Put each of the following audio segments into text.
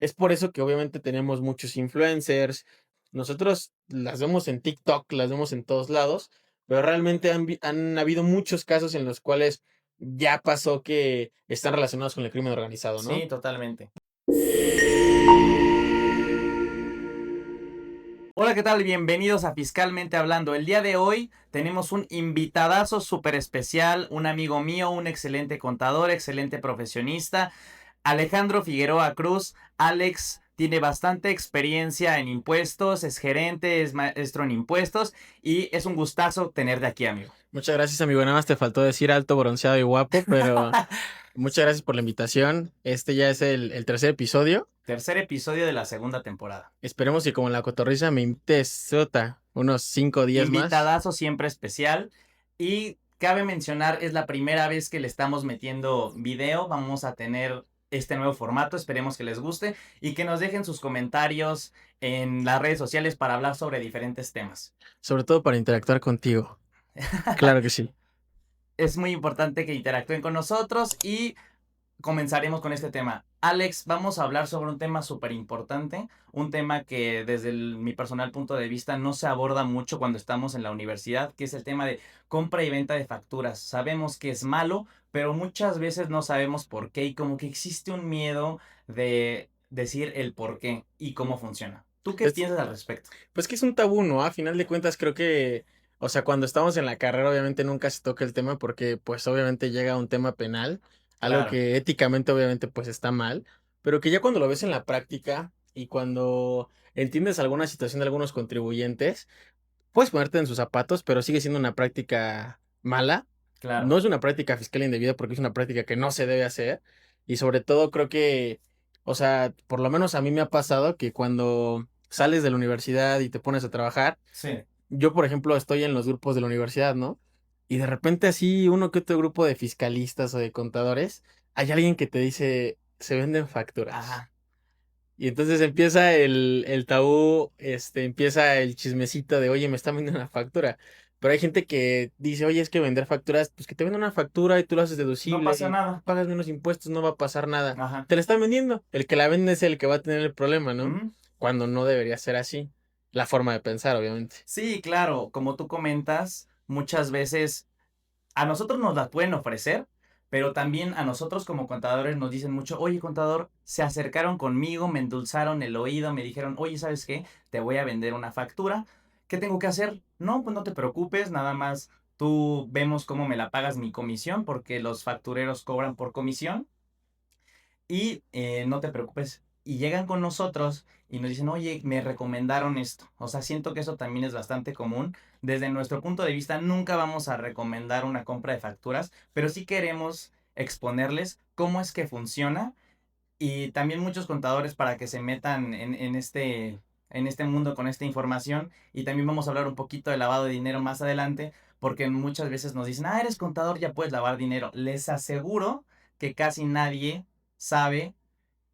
Es por eso que obviamente tenemos muchos influencers. Nosotros las vemos en TikTok, las vemos en todos lados, pero realmente han habido muchos casos en los cuales ya pasó que están relacionados con el crimen organizado, ¿no? Sí, totalmente. Hola, ¿qué tal? Bienvenidos a Fiscalmente Hablando. El día de hoy tenemos un invitadazo súper especial, un amigo mío, un excelente contador, excelente profesionista, Alejandro Figueroa Cruz. Alex tiene bastante experiencia en impuestos, es gerente, es maestro en impuestos y es un gustazo tenerte aquí, amigo. Muchas gracias, amigo. Nada más te faltó decir alto, bronceado y guapo, pero muchas gracias por la invitación. Este ya es el tercer episodio. Tercer episodio de la segunda temporada. Esperemos que como la cotorriza me invites sota unos 5 días más. Invitadazo siempre especial. Y cabe mencionar, es la primera vez que le estamos metiendo video. Vamos a tener este nuevo formato. Esperemos que les guste y que nos dejen sus comentarios en las redes sociales para hablar sobre diferentes temas. Sobre todo para interactuar contigo. Claro que sí. Es muy importante que interactúen con nosotros y comenzaremos con este tema. Alex, vamos a hablar sobre un tema súper importante, un tema que desde mi personal punto de vista no se aborda mucho cuando estamos en la universidad, que es el tema de compra y venta de facturas. Sabemos que es malo, pero muchas veces no sabemos por qué y como que existe un miedo de decir el por qué y cómo funciona. ¿Tú qué Es, piensas al respecto? pues que es un tabú, ¿no? A final de cuentas creo que, o sea, cuando estamos en la carrera obviamente nunca se toca el tema porque pues obviamente llega un tema penal, algo Claro, que éticamente obviamente pues está mal, pero que ya cuando lo ves en la práctica y cuando entiendes alguna situación de algunos contribuyentes, puedes ponerte en sus zapatos, pero sigue siendo una práctica mala. claro. No es una práctica fiscal indebida porque es una práctica que no se debe hacer. Y sobre todo creo que, o sea, por lo menos a mí me ha pasado que cuando sales de la universidad y te pones a trabajar, Sí. yo por ejemplo estoy en los grupos de la universidad, ¿no? Y de repente así uno que otro grupo de fiscalistas o de contadores, hay alguien que te dice, se venden facturas. Ajá. Y entonces empieza el tabú, empieza el chismecito de, oye, me están vendiendo una factura. Pero hay gente que dice, oye, es que vender facturas, pues que te venden una factura y tú lo haces No deducible pasa y nada. pagas menos impuestos, no va a pasar nada. Ajá. Te la están vendiendo. El que la vende es el que va a tener el problema, ¿no? Ujú. Cuando no debería ser así. La forma de pensar, obviamente. Sí, claro, como tú comentas, muchas veces a nosotros nos las pueden ofrecer, pero también a nosotros como contadores nos dicen mucho, oye contador, se acercaron conmigo, me endulzaron el oído, me dijeron, oye, ¿sabes qué? Te voy a vender una factura, ¿qué tengo que hacer? No, pues no te preocupes, nada más tú vemos cómo me la pagas mi comisión, porque los factureros cobran por comisión. Y no te preocupes. Y llegan con nosotros y nos dicen, oye, me recomendaron esto. O sea, siento que eso también es bastante común. Desde nuestro punto de vista, nunca vamos a recomendar una compra de facturas, pero sí queremos exponerles cómo es que funciona y también muchos contadores para que se metan en este mundo con esta información. Y también vamos a hablar un poquito de lavado de dinero más adelante, porque muchas veces nos dicen, eres contador, ya puedes lavar dinero. Les aseguro que casi nadie sabe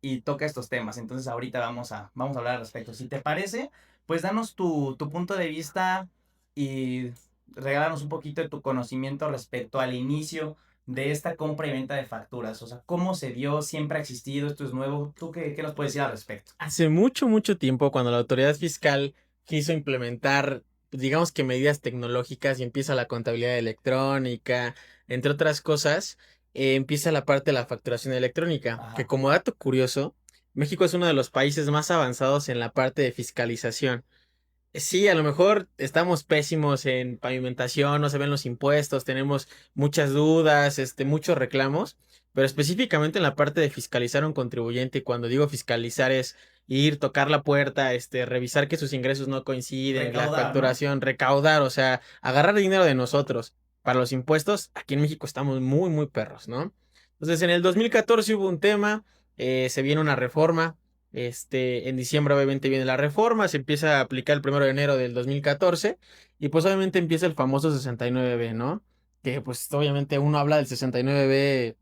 y toca estos temas. Entonces ahorita vamos a hablar al respecto. Si te parece, pues danos tu punto de vista y regálanos un poquito de tu conocimiento respecto al inicio de esta compra y venta de facturas. O sea, ¿cómo se dio? ¿Siempre ha existido? ¿Esto es nuevo? ¿Tú qué nos puedes decir al respecto? Hace mucho, mucho tiempo, cuando la autoridad fiscal quiso implementar, pues, digamos que medidas tecnológicas y empieza la contabilidad electrónica, entre otras cosas, empieza la parte de la facturación electrónica, que Ajá. como dato curioso, México es uno de los países más avanzados en la parte de fiscalización. Sí, a lo mejor estamos pésimos en pavimentación, no se ven los impuestos, tenemos muchas dudas, muchos reclamos, pero específicamente en la parte de fiscalizar a un contribuyente, y cuando digo fiscalizar es ir, tocar la puerta, revisar que sus ingresos no coinciden, la Recaudar, ¿no? facturación, recaudar, o sea, agarrar dinero de nosotros. Para los impuestos, aquí en México estamos muy, muy perros, ¿no? Entonces, en el 2014 hubo un tema, se viene una reforma. En diciembre obviamente viene la reforma, se empieza a aplicar el 1 de enero del 2014 y pues obviamente empieza el famoso 69B, ¿no? Que pues obviamente uno habla del 69B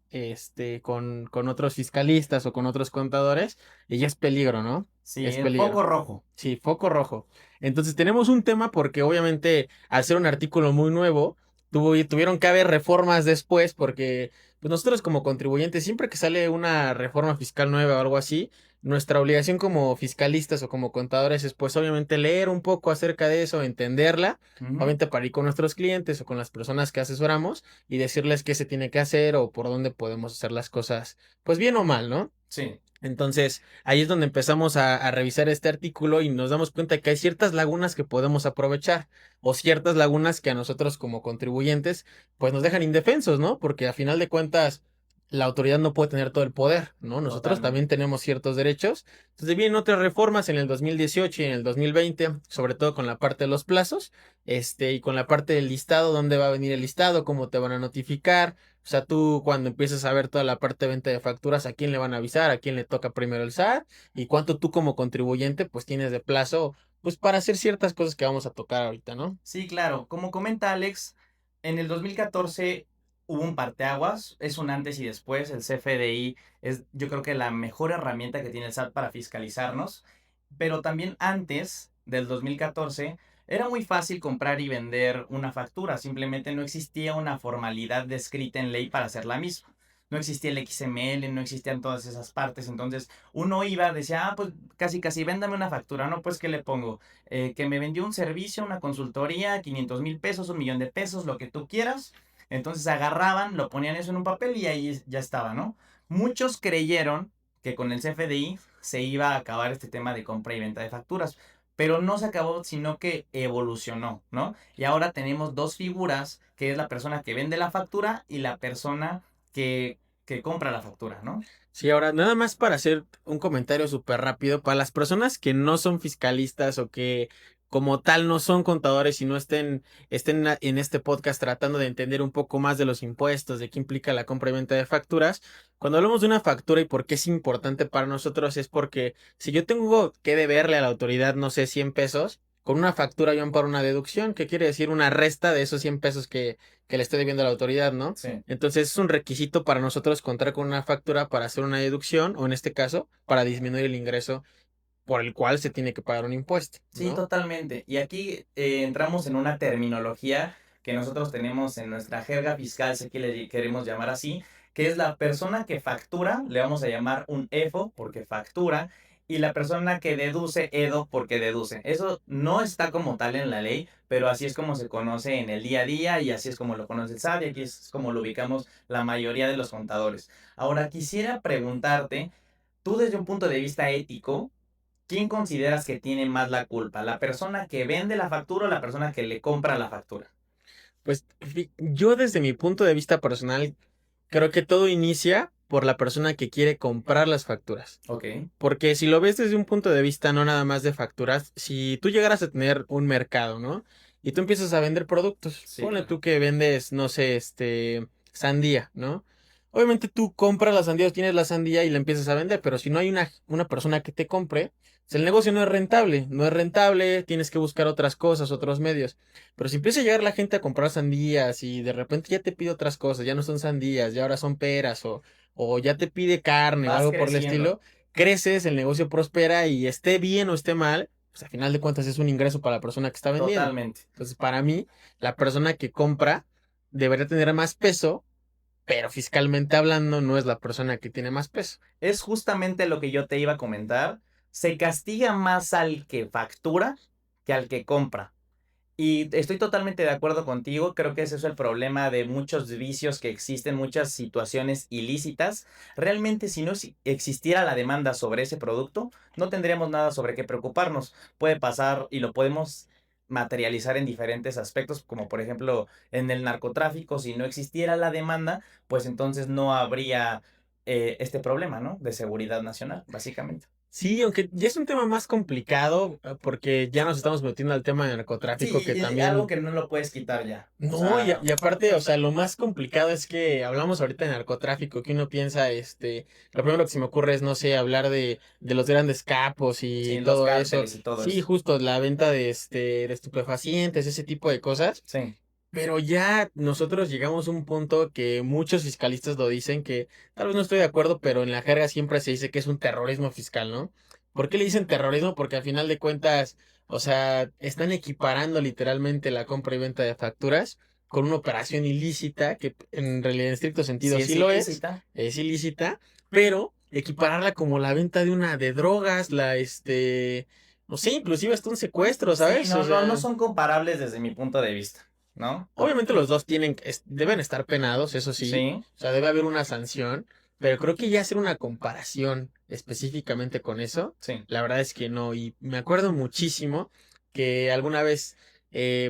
con otros fiscalistas o con otros contadores y ya es peligro, ¿no? Sí, Es el foco peligro. rojo. Sí, foco rojo. Entonces tenemos un tema porque obviamente al ser un artículo muy nuevo, tuvieron que haber reformas después porque pues nosotros como contribuyentes, siempre que sale una reforma fiscal nueva o algo así, nuestra obligación como fiscalistas o como contadores es pues obviamente leer un poco acerca de eso, entenderla, Ujú. obviamente para ir con nuestros clientes o con las personas que asesoramos y decirles qué se tiene que hacer o por dónde podemos hacer las cosas, pues bien o mal, ¿no? Sí, Entonces, ahí es donde empezamos a revisar este artículo y nos damos cuenta que hay ciertas lagunas que podemos aprovechar o ciertas lagunas que a nosotros como contribuyentes pues nos dejan indefensos, ¿no? Porque a final de cuentas la autoridad no puede tener todo el poder, ¿no? Nosotros también totalmente. tenemos ciertos derechos. Entonces vienen otras reformas en el 2018 y en el 2020, sobre todo con la parte de los plazos, y con la parte del listado, dónde va a venir el listado, cómo te van a notificar, o sea, tú cuando empiezas a ver toda la parte de venta de facturas, a quién le van a avisar, a quién le toca primero el SAT y cuánto tú como contribuyente pues tienes de plazo pues para hacer ciertas cosas que vamos a tocar ahorita, ¿no? Sí, claro. Como comenta Alex, en el 2014 hubo un parteaguas, es un antes y después. El CFDI es, yo creo que la mejor herramienta que tiene el SAT para fiscalizarnos. Pero también antes del 2014 era muy fácil comprar y vender una factura. Simplemente no existía una formalidad descrita en ley para hacer la misma. No existía el XML, no existían todas esas partes. Entonces uno iba, decía, ah, pues casi casi véndame una factura, ¿no? Pues, ¿qué le pongo? Que me vendió un servicio, una consultoría, 500,000 pesos, 1,000,000 de pesos, lo que tú quieras. Entonces agarraban, lo ponían eso en un papel y ahí ya estaba, ¿no? Muchos creyeron que con el CFDI se iba a acabar este tema de compra y venta de facturas, pero no se acabó, sino que evolucionó, ¿no? Y ahora tenemos dos figuras, que es la persona que vende la factura y la persona que compra la factura, ¿no? Sí, ahora nada más para hacer un comentario súper rápido, para las personas que no son fiscalistas o que como tal no son contadores y no estén en este podcast tratando de entender un poco más de los impuestos, de qué implica la compra y venta de facturas, cuando hablamos de una factura y por qué es importante para nosotros es porque si yo tengo que deberle a la autoridad, no sé, 100 pesos, con una factura yo amparo una deducción, que quiere decir una resta de esos 100 pesos que le estoy debiendo a la autoridad, ¿no? Sí. Entonces es un requisito para nosotros contar con una factura para hacer una deducción o en este caso para disminuir el ingreso por el cual se tiene que pagar un impuesto, Sí, ¿no? totalmente. Y aquí entramos en una terminología que nosotros tenemos en nuestra jerga fiscal, si aquí le queremos llamar así, que es la persona que factura, le vamos a llamar un EFO porque factura, y la persona que deduce, EDO, porque deduce. Eso no está como tal en la ley, pero así es como se conoce en el día a día y así es como lo conoce el SAT y aquí es como lo ubicamos la mayoría de los contadores. Ahora, quisiera preguntarte, tú desde un punto de vista ético, ¿quién consideras que tiene más la culpa? ¿La persona que vende la factura o la persona que le compra la factura? Pues yo desde mi punto de vista personal creo que todo inicia por la persona que quiere comprar las facturas. Ok, Porque si lo ves desde un punto de vista no nada más de facturas, si tú llegaras a tener un mercado, ¿no? Y tú empiezas a vender productos, sí, ponle claro. tú que vendes, no sé, sandía, ¿no? Obviamente tú compras la sandía, tienes la sandía y la empiezas a vender, pero si no hay una persona que te compre, pues el negocio no es rentable, no es rentable, tienes que buscar otras cosas, otros medios. Pero si empieza a llegar la gente a comprar sandías y de repente ya te pide otras cosas, ya no son sandías, ya ahora son peras o ya te pide carne o Vas algo por el creciendo. estilo, creces, el negocio prospera y esté bien o esté mal, pues a final de cuentas es un ingreso para la persona que está vendiendo. Totalmente. Entonces, para mí, la persona que compra debería tener más peso, pero fiscalmente hablando no es la persona que tiene más peso. Es justamente lo que yo te iba a comentar. Se castiga más al que factura que al que compra. Y estoy totalmente de acuerdo contigo, creo que ese es el problema de muchos vicios que existen, muchas situaciones ilícitas. Realmente si no existiera la demanda sobre ese producto, no tendríamos nada sobre qué preocuparnos. Puede pasar y lo podemos materializar en diferentes aspectos, como por ejemplo en el narcotráfico, si no existiera la demanda, pues entonces no habría este problema, ¿no? De seguridad nacional, básicamente. Sí, aunque ya es un tema más complicado, porque ya nos estamos metiendo al tema de narcotráfico, Sí, que y algo también. que no lo puedes quitar ya. O No, sea, y aparte, o sea, lo más complicado es que hablamos ahorita de narcotráfico, que uno piensa, lo primero que se me ocurre es, no sé, hablar de los grandes capos y sin los todo eso. cárteles y todo Sí, eso. justo la venta de estupefacientes, ese tipo de cosas. Sí, Pero ya nosotros llegamos a un punto que muchos fiscalistas lo dicen, que tal vez no estoy de acuerdo, pero en la jerga siempre se dice que es un terrorismo fiscal, ¿no? ¿Por qué le dicen terrorismo? Porque al final de cuentas, o sea, están equiparando literalmente la compra y venta de facturas con una operación ilícita, que en realidad en estricto sentido sí sí es lo ilícita. es ilícita, pero equipararla como la venta de drogas, no sé, inclusive hasta un secuestro, Sí, ¿sabes? O no sea, son comparables desde mi punto de vista, ¿no? obviamente los dos deben estar penados, eso sí, Sí, o sea, debe haber una sanción, pero creo que ya hacer una comparación específicamente con eso, sí. la verdad es que no, y me acuerdo muchísimo que alguna vez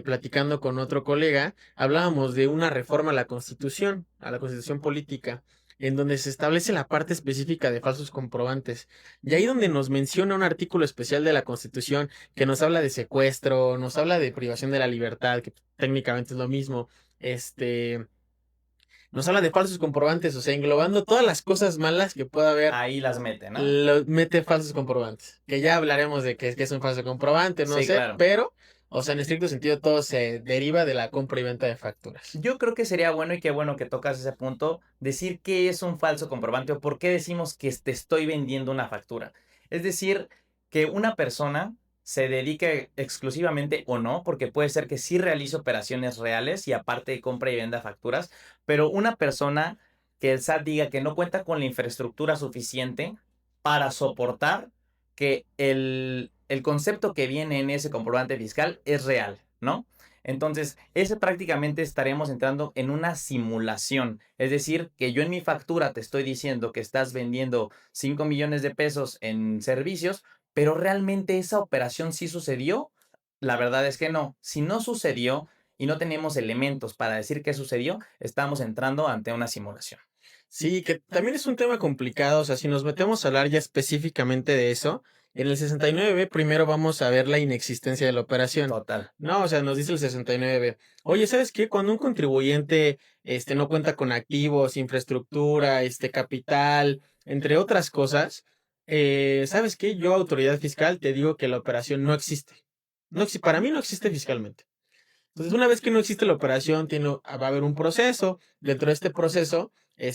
platicando con otro colega, hablábamos de una reforma a la Constitución política, en donde se establece la parte específica de falsos comprobantes, y ahí donde nos menciona un artículo especial de la Constitución que nos habla de secuestro, nos habla de privación de la libertad, que técnicamente es lo mismo, este, nos habla de falsos comprobantes, o sea, englobando todas las cosas malas que pueda haber, Ahí las mete, ¿no? mete falsos comprobantes, que ya hablaremos de qué es un falso comprobante, no Sí, sé, claro. pero, o sea, en estricto sentido todo se deriva de la compra y venta de facturas. Yo creo que sería bueno y qué bueno que tocas ese punto, decir qué es un falso comprobante o por qué decimos que te estoy vendiendo una factura. Es decir, que una persona se dedique exclusivamente o no, porque puede ser que sí realice operaciones reales y aparte compra y venda facturas, pero una persona que el SAT diga que no cuenta con la infraestructura suficiente para soportar que el concepto que viene en ese comprobante fiscal es real, ¿no? Entonces, ese prácticamente estaremos entrando en una simulación. Es decir, que yo en mi factura te estoy diciendo que estás vendiendo 5 millones de pesos en servicios, pero realmente esa operación sí sucedió. La verdad es que no. Si no sucedió y no tenemos elementos para decir qué sucedió, estamos entrando ante una simulación. Sí, que también es un tema complicado, o sea, si nos metemos a hablar ya específicamente de eso, en el 69 primero vamos a ver la inexistencia de la operación. Total. No, o sea, nos dice el 69, oye, ¿sabes qué? Cuando un contribuyente no cuenta con activos, infraestructura, capital, entre otras cosas, ¿sabes qué? Yo, autoridad fiscal, te digo que la operación no existe. Para mí no existe fiscalmente. Entonces, una vez que no existe la operación, va a haber un proceso. Dentro de este proceso,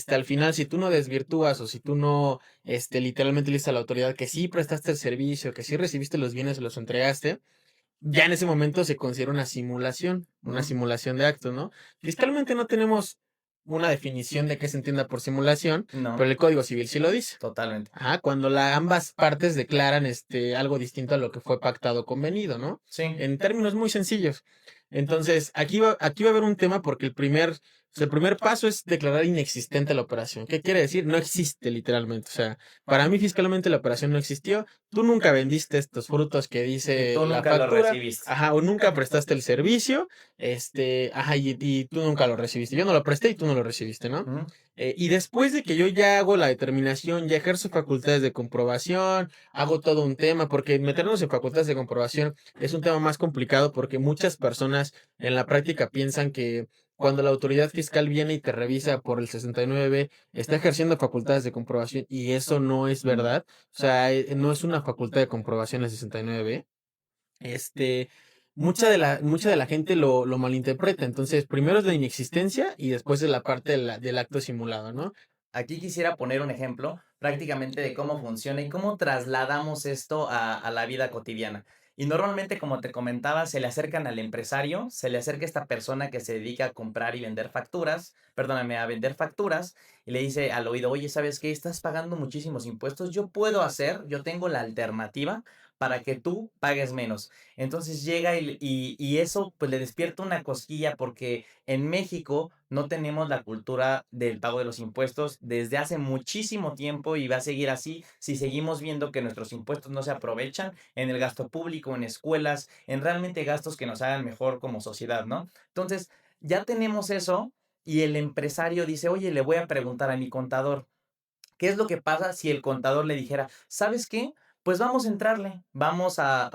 al final, si tú no desvirtúas o si tú no, literalmente le dices a la autoridad que sí prestaste el servicio, que sí recibiste los bienes y los entregaste, ya en ese momento se considera una Mm, simulación de actos, ¿no? Fiscalmente no tenemos una definición de qué se entienda por simulación, no, pero el Código Civil sí lo dice. totalmente. Ajá, cuando ambas partes declaran algo distinto a lo que fue pactado o convenido, ¿no? Sí. En términos muy sencillos. Entonces, aquí va a haber un tema porque el primer paso es declarar inexistente la operación. ¿Qué quiere decir? No existe literalmente. O sea, para mí fiscalmente la operación no existió. Tú nunca vendiste estos frutos que Y dice tú la nunca lo factura, recibiste. ajá, o nunca prestaste el servicio, ajá, y tú nunca lo recibiste. Yo no lo presté y tú no lo recibiste, ¿no? Ujú. Y después de que yo ya hago la determinación, ya ejerzo facultades de comprobación, hago todo un tema, porque meternos en facultades de comprobación es un tema más complicado porque muchas personas en la práctica piensan que cuando la autoridad fiscal viene y te revisa por el 69, está ejerciendo facultades de comprobación y eso no es No. verdad. O sea, no es una facultad de comprobación el 69. Este, mucha de la gente lo malinterpreta. Entonces, primero es la inexistencia y después es la parte del acto simulado, ¿no? Aquí quisiera poner un ejemplo prácticamente de cómo funciona y cómo trasladamos esto a la vida cotidiana. Y normalmente, como te comentaba, se le acercan al empresario, se le acerca esta persona que se dedica a comprar y vender facturas, perdóname, a vender facturas, y le dice al oído, oye, ¿sabes qué? Estás pagando muchísimos impuestos, yo tengo la alternativa para que tú pagues menos. Entonces llega y eso pues le despierta una cosquilla porque en México no tenemos la cultura del pago de los impuestos desde hace muchísimo tiempo y va a seguir así si seguimos viendo que nuestros impuestos no se aprovechan en el gasto público, en escuelas, en realmente gastos que nos hagan mejor como sociedad, ¿no? Entonces, ya tenemos eso y el empresario dice, oye, le voy a preguntar a mi contador. ¿Qué es lo que pasa si el contador le dijera, ¿sabes qué? Pues vamos a entrarle, vamos a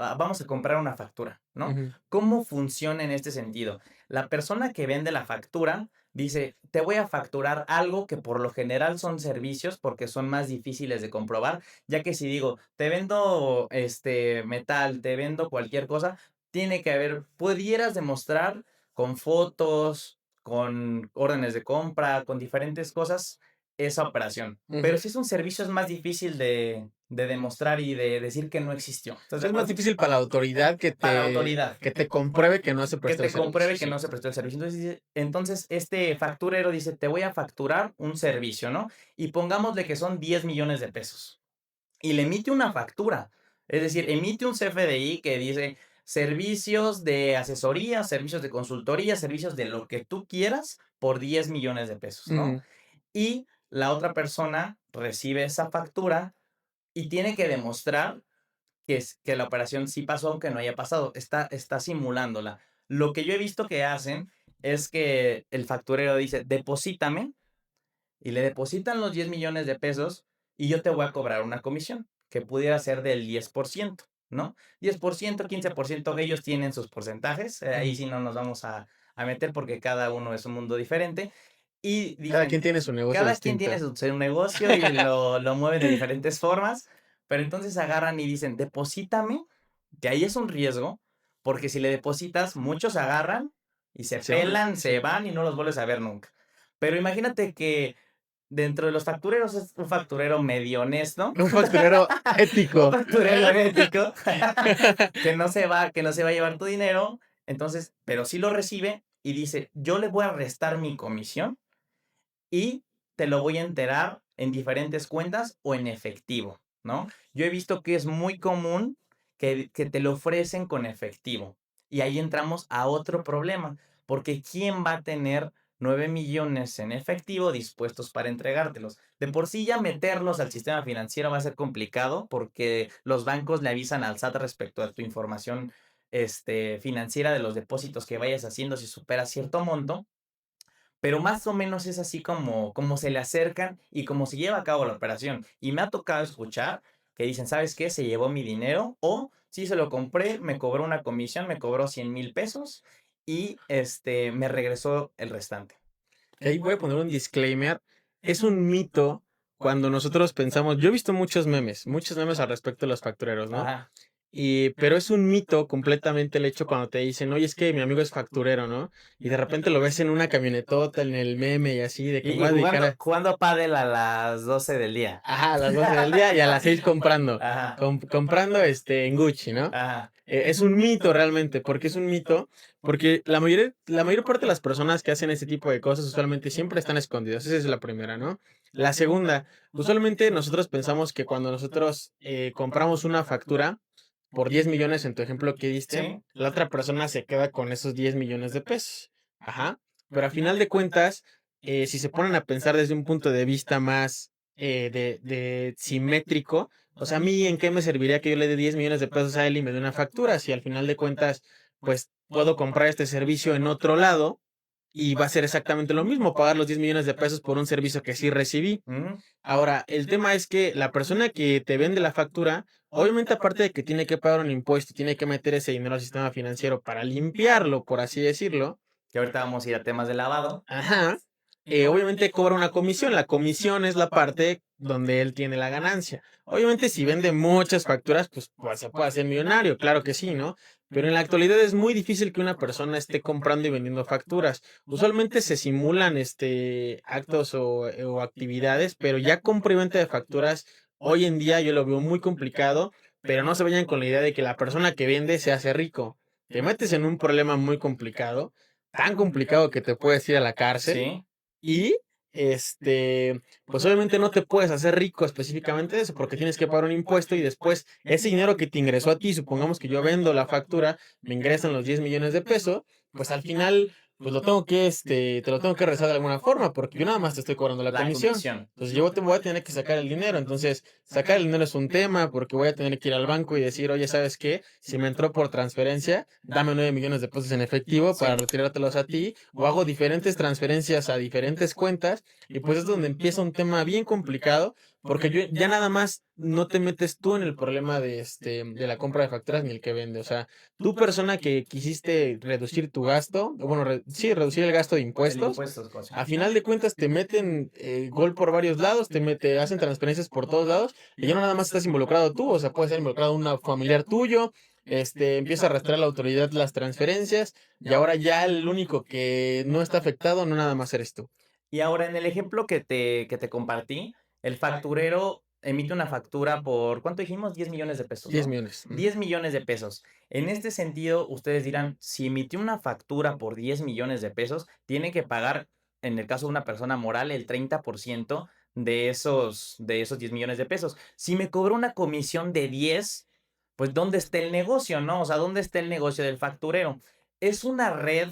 comprar una factura, ¿no? Ujú, ¿Cómo funciona en este sentido? La persona que vende la factura dice, te voy a facturar algo que por lo general son servicios porque son más difíciles de comprobar, ya que si digo, te vendo este metal, te vendo cualquier cosa, tiene que haber, pudieras demostrar con fotos, con órdenes de compra, con diferentes cosas esa operación. Pero ujú. si es un servicio es más difícil de demostrar y de decir que no existió. ¿Estás de Es más acuerdo? difícil para la autoridad Para la autoridad. que te compruebe que no se Que prestó el te servicio, compruebe que sí. no se prestó el servicio. Entonces este facturero dice, te voy a facturar un servicio, ¿no? Y pongámosle que son 10 millones de pesos. Y le emite una factura. Es decir, emite un CFDI que dice servicios de asesoría, servicios de consultoría, servicios de lo que tú quieras por 10 millones de pesos, ¿no? Ujú. Y la otra persona recibe esa factura y tiene que demostrar que la operación sí pasó, aunque no haya pasado. Está simulándola. Lo que yo he visto que hacen es que el facturero dice, deposítame, y le depositan los 10 millones de pesos y yo te voy a cobrar una comisión, que pudiera ser del 10%, ¿no? 10%, 15%, ellos tienen sus porcentajes, ahí Ujú. sí no nos vamos a meter porque cada uno es un mundo diferente. Y Cada dicen, quien tiene su negocio cada quien tiene distinto. su negocio y lo mueven de diferentes formas, pero entonces agarran y dicen, deposítame, que ahí es un riesgo, porque si le depositas, muchos agarran y se Se van, pelan, se sí. van y no los vuelves a ver nunca. Pero imagínate que dentro de los factureros es un facturero medio honesto, Un facturero un ético. facturero ético, que no se va a llevar tu dinero, entonces, pero sí lo recibe y dice, yo le voy a restar mi comisión y te lo voy a enterar en diferentes cuentas o en efectivo, ¿no? Yo he visto que es muy común que te lo ofrecen con efectivo. Y ahí entramos a otro problema, porque ¿quién va a tener 9 millones en efectivo dispuestos para entregártelos? De por sí ya meterlos al sistema financiero va a ser complicado porque los bancos le avisan al SAT respecto a tu información financiera de los depósitos que vayas haciendo si supera cierto monto, pero más o menos es así como se le acercan y cómo se lleva a cabo la operación. Y me ha tocado escuchar que dicen, ¿sabes qué? Se llevó mi dinero o sí se lo compré, me cobró una comisión, me cobró 100,000 pesos y me regresó el restante. Que ahí voy a poner un disclaimer. Es un mito cuando nosotros pensamos. Yo he visto muchos memes al respecto de los factureros, ¿no? Ajá. Pero es un mito completamente el hecho cuando te dicen, oye, es que mi amigo es facturero, ¿no? Y de repente lo ves en una camionetota, en el meme y así, de que me Y voy a dedicar jugando, a... jugando pádel a las 12 del día. Ajá, a las 12 del día y a las 6 comprando. Ajá, Comprando en Gucci, ¿no? ajá. Es un mito realmente. ¿Por qué es un mito? Porque la mayor parte de las personas que hacen ese tipo de cosas usualmente siempre están escondidas. Esa es la primera, ¿no? La segunda, usualmente nosotros pensamos que cuando nosotros compramos una factura por 10 millones en tu ejemplo que diste, Sí. la otra persona se queda con esos 10 millones de pesos. Ajá. Pero a final de cuentas, si se ponen a pensar desde un punto de vista más de simétrico, o sea, a mí en qué me serviría que yo le dé 10 millones de pesos a él y me dé una factura, si al final de cuentas, pues puedo comprar este servicio en otro lado y va a ser exactamente lo mismo, pagar los 10 millones de pesos por un servicio que sí recibí. Mm, Ahora, el tema es que la persona que te vende la factura, obviamente aparte de que tiene que pagar un impuesto y tiene que meter ese dinero al sistema financiero para limpiarlo, por así decirlo, que ahorita vamos a ir a temas de lavado. ajá, obviamente cobra una comisión. La comisión es la parte donde él tiene la ganancia. Obviamente si vende muchas facturas, pues se puede hacer millonario, claro que sí, ¿no? Pero en la actualidad es muy difícil que una persona esté comprando y vendiendo facturas. Usualmente se simulan actos o actividades, pero ya compra y venta de facturas, hoy en día yo lo veo muy complicado, pero no se vayan con la idea de que la persona que vende se hace rico. Te metes en un problema muy complicado, tan complicado que te puedes ir a la cárcel Sí. y pues obviamente no te puedes hacer rico específicamente de eso porque tienes que pagar un impuesto y después ese dinero que te ingresó a ti, supongamos que yo vendo la factura, me ingresan los 10 millones de pesos, pues al final pues lo tengo que te lo tengo que rezar de alguna forma porque yo nada más te estoy cobrando la La comisión. comisión. Entonces yo te voy a tener que sacar el dinero. Entonces, sacar el dinero es un tema porque voy a tener que ir al banco y decir, oye, ¿sabes qué? Si me entró por transferencia, dame 9 millones de pesos en efectivo para Sí. retirártelos a ti o hago diferentes transferencias a diferentes cuentas y pues es donde empieza un tema bien complicado porque ya nada más no te metes tú en el problema de la compra de facturas ni el que vende. O sea, tú persona que quisiste reducir tu gasto, o bueno, sí, reducir el gasto de El impuestos, impuesto es cosa. a final de cuentas te meten gol por varios lados, hacen transferencias por todos lados y ya no nada más estás involucrado tú, o sea, puede ser involucrado un familiar tuyo, empieza a arrastrar a la autoridad las transferencias y ahora ya el único que no está afectado no nada más eres tú. Y ahora en el ejemplo que te compartí, el facturero emite una factura por, ¿cuánto dijimos? 10 millones de pesos, 10 ¿no? millones. 10 millones de pesos. En este sentido, ustedes dirán, si emitió una factura por 10 millones de pesos, tiene que pagar, en el caso de una persona moral, el 30% de esos 10 millones de pesos. Si me cobró una comisión de 10, pues ¿dónde está el negocio, no? O sea, ¿dónde está el negocio del facturero? Es una red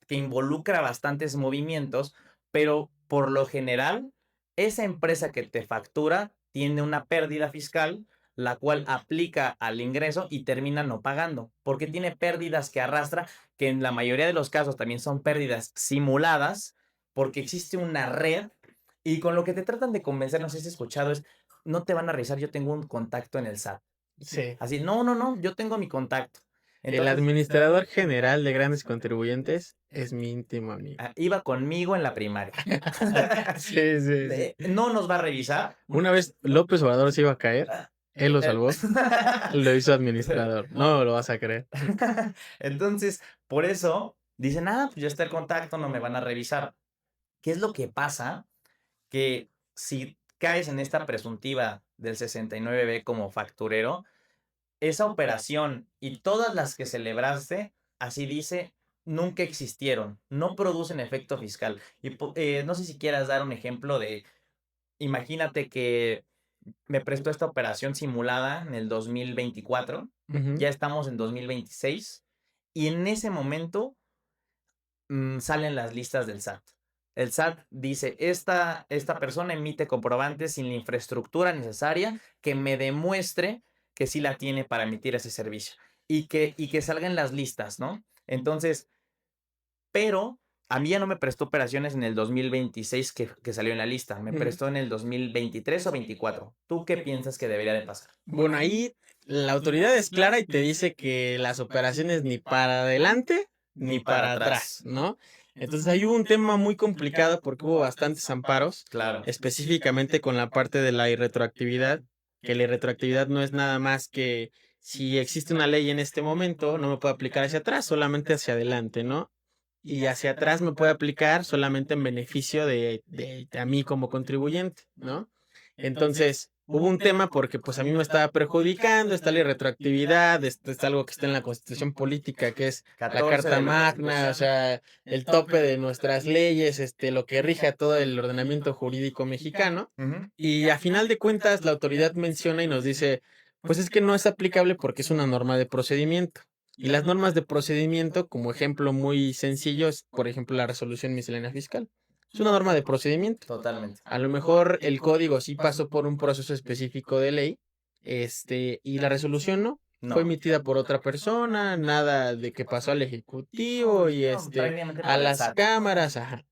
que involucra bastantes movimientos, pero por lo general, esa empresa que te factura tiene una pérdida fiscal, la cual aplica al ingreso y termina no pagando, porque tiene pérdidas que arrastra, que en la mayoría de los casos también son pérdidas simuladas, porque existe una red y con lo que te tratan de convencer, no sé si has escuchado, es, no te van a revisar, yo tengo un contacto en el SAT. Sí. Así, no, no, no, yo tengo mi contacto. El Entonces, administrador general de grandes contribuyentes es mi íntimo amigo. iba conmigo en la primaria. Sí, sí, sí. No nos va a revisar. Una vez López Obrador se iba a caer, él lo salvó, lo hizo administrador. No lo vas a creer. Entonces, por eso dicen, pues ya está el contacto, no me van a revisar. ¿Qué es lo que pasa? Que si caes en esta presuntiva del 69B como facturero, esa operación y todas las que celebraste, así dice, nunca existieron, no producen efecto fiscal. Y no sé si quieras dar un ejemplo de, imagínate que me prestó esta operación simulada en el 2024, Ujú. ya estamos en 2026, y en ese momento salen las listas del SAT. El SAT dice, esta persona emite comprobantes sin la infraestructura necesaria que me demuestre que sí la tiene para emitir ese servicio y que salgan las listas, ¿no? Entonces, pero a mí ya no me prestó operaciones en el 2026 que salió en la lista, me Ujú. prestó en el 2023 o 24. ¿Tú qué piensas que debería de pasar? Bueno, ahí la autoridad es clara y te dice que las operaciones ni para adelante ni Ni para para atrás, atrás. ¿no? Entonces ahí hubo un tema muy complicado porque hubo bastantes amparos, Claro. específicamente con la parte de la irretroactividad, que la irretroactividad no es nada más que si existe una ley en este momento, no me puede aplicar hacia atrás, solamente hacia adelante, ¿no? Y hacia atrás me puede aplicar solamente en beneficio de a mí como contribuyente, ¿no? Entonces, hubo un tema porque pues a mí me estaba perjudicando, está la retroactividad, está algo que está en la Constitución política, que es la 14 Carta de la Magna, o Constitución. sea, el tope de nuestras leyes, lo que rige a todo el ordenamiento jurídico mexicano. Ujú. Y a final de cuentas, la autoridad menciona y nos dice, pues es que no es aplicable porque es una norma de procedimiento. Y las normas de procedimiento, como ejemplo muy sencillo, es, por ejemplo, la resolución miscelánea fiscal. Es una norma de procedimiento. Totalmente. A lo mejor el código sí pasó por un proceso específico de ley, y la resolución no. Fue No. emitida por otra persona, nada de que pasó al ejecutivo y No, prácticamente a por el las SAT. cámaras, ajá.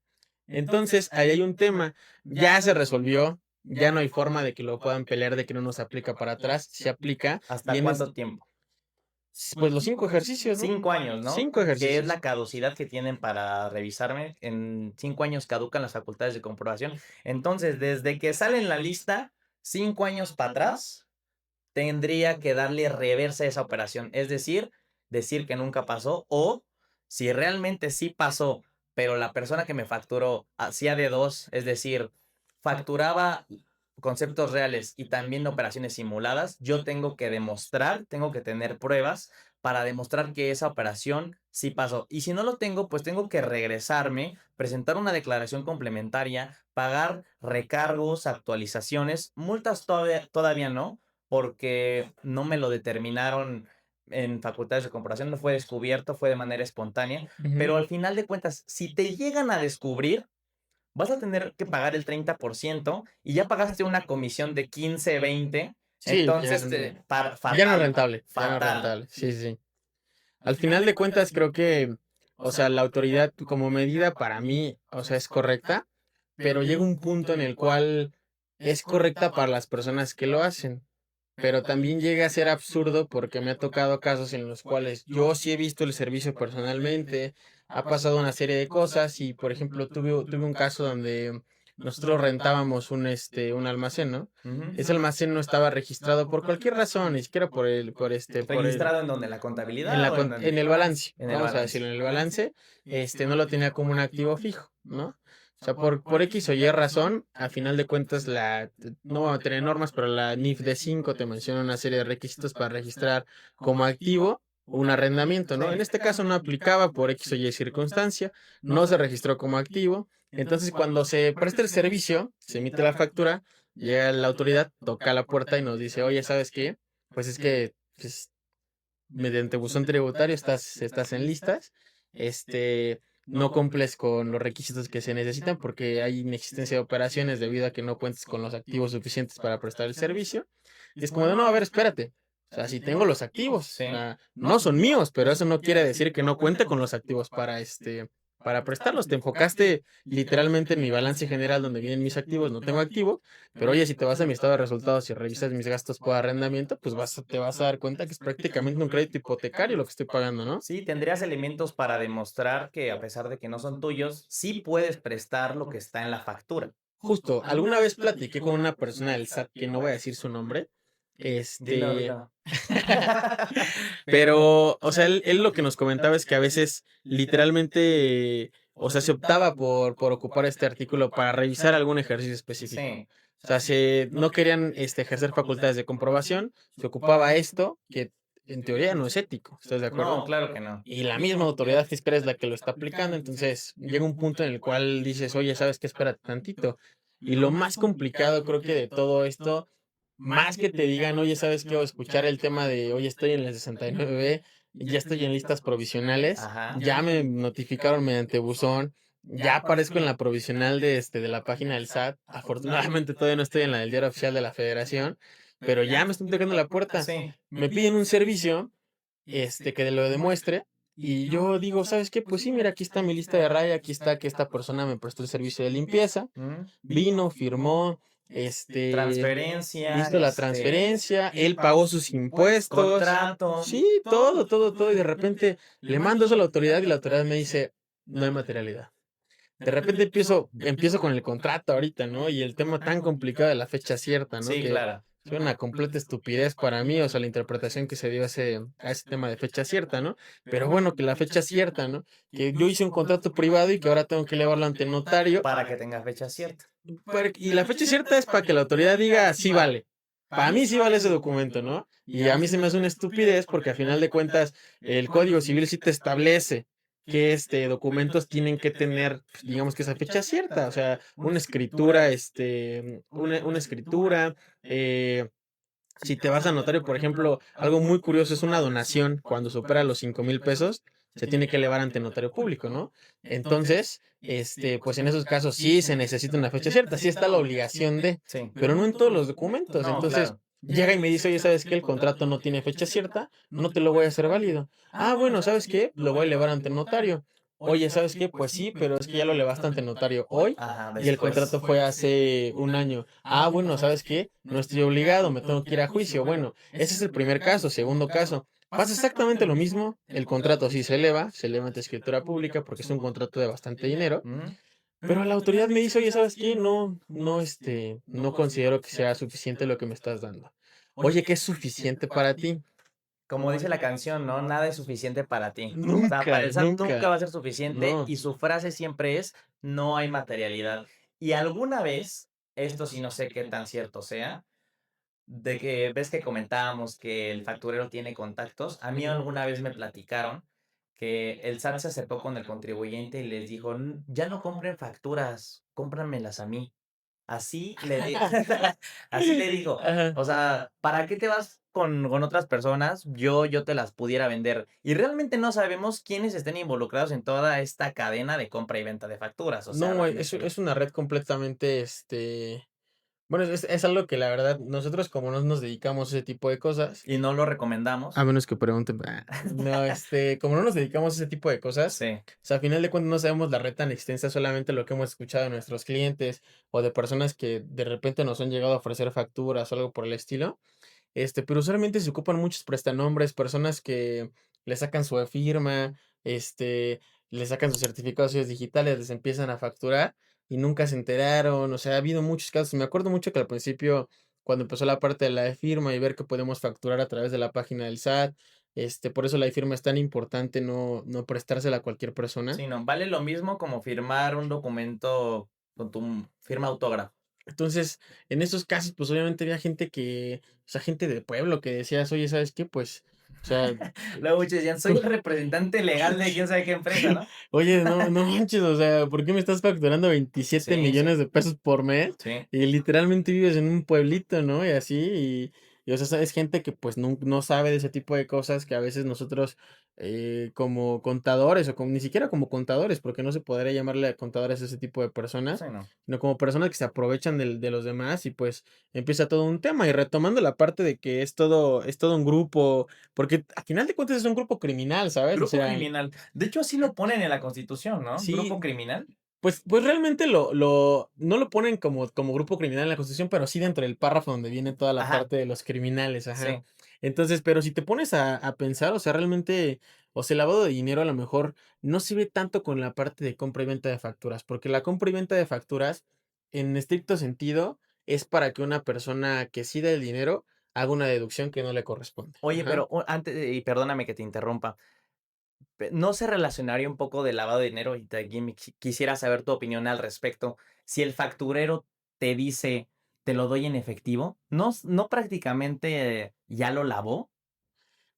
Entonces, ahí hay un tema, ya se resolvió, ya no hay forma de que lo puedan pelear de que no nos aplica para atrás, se aplica y ¿Hasta cuánto tiempo? pues los 5 ejercicios, ¿no? 5 años, ¿no? 5 ejercicios. Que es la caducidad que tienen para revisarme. En 5 años caducan las facultades de comprobación. Entonces, desde que sale en la lista, 5 años para atrás, tendría que darle reversa a esa operación. Es decir que nunca pasó. O si realmente sí pasó, pero la persona que me facturó hacía de dos, es decir, facturaba conceptos reales y también operaciones simuladas, yo tengo que demostrar, tengo que tener pruebas para demostrar que esa operación sí pasó. Y si no lo tengo, pues tengo que regresarme, presentar una declaración complementaria, pagar recargos, actualizaciones, multas todavía no, porque no me lo determinaron en facultades de comparación, no fue descubierto, fue de manera espontánea, pero al final de cuentas, si te llegan a descubrir, vas a tener que pagar el 30% y ya pagaste una comisión de 15, 20, Sí, entonces ya no es fatal, rentable, ya no es fatal. rentable, sí, sí, sí. Al final de cuentas, creo que, o sea, la autoridad como medida para mí, o sea, es correcta, pero llega un punto en el cual es correcta para las personas que lo hacen, pero también llega a ser absurdo porque me ha tocado casos en los cuales yo sí he visto el servicio personalmente, ha pasado una serie de cosas y, por ejemplo, tuve un caso donde nosotros rentábamos un almacén, ¿no? Ujú. Ese almacén no estaba registrado por cualquier razón, ni siquiera ¿Registrado en donde? ¿La contabilidad o en en donde? el balance, En el vamos a balance. decirlo, en el balance, no lo tenía como un activo fijo, ¿no? O sea, por X o Y razón, a final de cuentas, no va a tener normas, pero la NIF D5 te menciona una serie de requisitos para registrar como activo un arrendamiento, ¿no? En Sí. este caso no aplicaba por X o Y circunstancia, no se registró como activo. Entonces, cuando se presta el servicio, se emite la factura, llega la autoridad, toca la puerta y nos dice, oye, ¿sabes qué? Pues es que pues, mediante buzón tributario estás en listas, no cumples con los requisitos que se necesitan porque hay inexistencia de operaciones debido a que no cuentes con los activos suficientes para prestar el servicio. Y es como de, no, a ver, espérate. O sea, si tengo los activos, Sí. no son míos, pero eso no quiere decir que no cuente con los activos para prestarlos. Te enfocaste literalmente en mi balance general donde vienen mis activos, no tengo activo, pero oye, si te vas a mi estado de resultados y revisas mis gastos por arrendamiento, pues te vas a dar cuenta que es prácticamente un crédito hipotecario lo que estoy pagando, ¿no? Sí, tendrías elementos para demostrar que a pesar de que no son tuyos, sí puedes prestar lo que está en la factura. Justo, alguna vez platiqué con una persona del SAT, que no voy a decir su nombre, Dilo, este, dilo. pero, o sea, él lo que nos comentaba es que a veces literalmente, o sea, se optaba por ocupar este artículo para revisar algún ejercicio específico. Sí, O sea, si no querían ejercer facultades de comprobación, se ocupaba esto, que en teoría no es ético, ¿estás de no, acuerdo? claro que no. Y la misma autoridad fiscal es la que lo está aplicando, entonces llega un punto en el cual dices, oye, ¿sabes qué? Espérate tantito. Y lo más complicado creo que de todo esto, más que te digan, oye, ¿sabes qué? O escuchar el tema de, oye, estoy en el 69, ya estoy en listas provisionales, Ajá. ya me notificaron mediante buzón, ya aparezco en la provisional de la página del SAT. Afortunadamente todavía no estoy en la del diario oficial de la Federación, pero ya me están tocando la puerta. Sí. Me piden un servicio que lo demuestre. Y yo digo, ¿sabes qué? Pues sí, mira, aquí está mi lista de raya, aquí está que esta persona me prestó el servicio de limpieza, Mm. vino, firmó, Transferencia, hizo la transferencia, él pagó sus impuestos, contrato. sí, todo, todo, todo, y de repente le mando eso a la autoridad y la autoridad me dice, no hay materialidad. De repente empiezo con el contrato ahorita, ¿no? Y el tema tan complicado de la fecha cierta, ¿no? Sí, Que claro. es una completa estupidez para mí, o sea, la interpretación que se dio a ese tema de fecha cierta, ¿no? Pero bueno, que la fecha cierta, ¿no? Que yo hice un contrato privado y que ahora tengo que llevarlo ante notario. Para que tenga fecha cierta. Y la fecha cierta es para que la autoridad diga, sí vale. Para mí sí vale ese documento, ¿no? Y a mí se me hace una estupidez porque a final de cuentas el Código Civil sí te establece que documentos tienen que tener, pues, digamos que esa fecha cierta, o sea, una escritura, una escritura, si te vas a notario, por ejemplo, algo muy curioso es una donación cuando supera los 5,000 pesos, se tiene que elevar ante notario público, ¿no? Entonces, pues en esos casos sí se necesita una fecha cierta, sí está la obligación de, Sí. pero no en todos los documentos. No, Entonces, claro. llega y me dice, oye, ¿sabes qué? El contrato no tiene fecha cierta, no te lo voy a hacer válido. Ah, bueno, ¿sabes qué? Lo voy a elevar ante notario. Oye, ¿sabes qué? Pues sí, pero es que ya lo elevaste ante notario hoy Ajá, y el después. contrato fue hace un año. Ah, bueno, ¿sabes qué? No estoy obligado, me tengo que ir a juicio. Bueno, ese es el primer caso. Segundo caso, pasa exactamente lo mismo. El contrato sí se eleva ante escritura pública porque es un contrato de bastante dinero. Mm. Pero la autoridad me dice, oye, ¿sabes qué? No considero que sea suficiente lo que me estás dando. Oye, ¿qué es suficiente para ti? Como dice la canción, ¿no? Nada es suficiente para ti. O sea, Nunca, para el SAT nunca nunca. va a ser suficiente No. y su frase siempre es, no hay materialidad. Y alguna vez, esto sí no sé qué tan cierto sea, de que ves que comentábamos que el facturero tiene contactos, a mí alguna vez me platicaron que el SAT se acercó con el contribuyente y les dijo, Ya no compren facturas, cómpranmelas a mí". Así le di así le dijo, Ajá. o sea, ¿para qué te vas con otras personas? Yo te las pudiera vender. Y realmente no sabemos quiénes estén involucrados en toda esta cadena de compra y venta de facturas, o sea, No, realmente es una red completamente, bueno, es algo que la verdad, nosotros como no nos dedicamos a ese tipo de cosas, y no lo a recomendamos. menos que pregunten, no, como no nos dedicamos a ese tipo de cosas, Sí, o sea, a final de cuentas no sabemos la red tan extensa, solamente lo que hemos escuchado de nuestros clientes o de personas que de repente nos han llegado a ofrecer facturas o algo por el estilo. Pero usualmente se ocupan muchos prestanombres, personas que le sacan su firma, le sacan sus certificados digitales, les empiezan a facturar y nunca se enteraron. O sea, ha habido muchos casos. Me acuerdo mucho que al principio, cuando empezó la parte de la firma y ver que podemos facturar a través de la página del SAT, por eso la firma es tan importante, no prestársela a cualquier persona. Sí, no, vale lo mismo como firmar un documento con tu firma autógrafa. Entonces, en esos casos, pues, obviamente había gente que, o sea, gente de pueblo que decías: "Oye, ¿sabes qué? Pues, o sea, Luego muchos decían, soy el representante legal de quién sabe qué empresa, ¿no? oye, no manches, o sea, ¿por qué me estás facturando 27 Sí, sí, millones de pesos por mes? sí. Y literalmente vives en un pueblito, ¿no? Y así, o sea, es gente que, pues, no sabe de ese tipo de cosas que a veces nosotros, como contadores, o como ni siquiera como contadores, porque no se podría llamarle a contadores a ese tipo de personas, Sí, no. sino como personas que se aprovechan de los demás y, pues, empieza todo un tema. Y retomando la parte de que es todo un grupo, porque a final de cuentas es un grupo criminal, ¿sabes? O Grupo sea, criminal. De hecho, así lo ponen en la Constitución, ¿no? Grupo sí, criminal. pues realmente no lo ponen como grupo criminal en la Constitución, pero sí dentro del párrafo donde viene toda la Ajá, parte de los criminales, ajá. sí. Entonces, pero si te pones a pensar, o sea, realmente, o sea, el lavado de dinero a lo mejor no se ve tanto con la parte de compra y venta de facturas, porque la compra y venta de facturas, en estricto sentido, es para que una persona que sí da el dinero haga una deducción que no le corresponde. Oye, Ajá. pero y perdóname que te interrumpa. ¿No se relacionaría un poco del lavado de dinero? Y aquí quisiera saber tu opinión al respecto. Si el facturero te dice, te lo doy en efectivo, ¿no prácticamente ya lo lavó?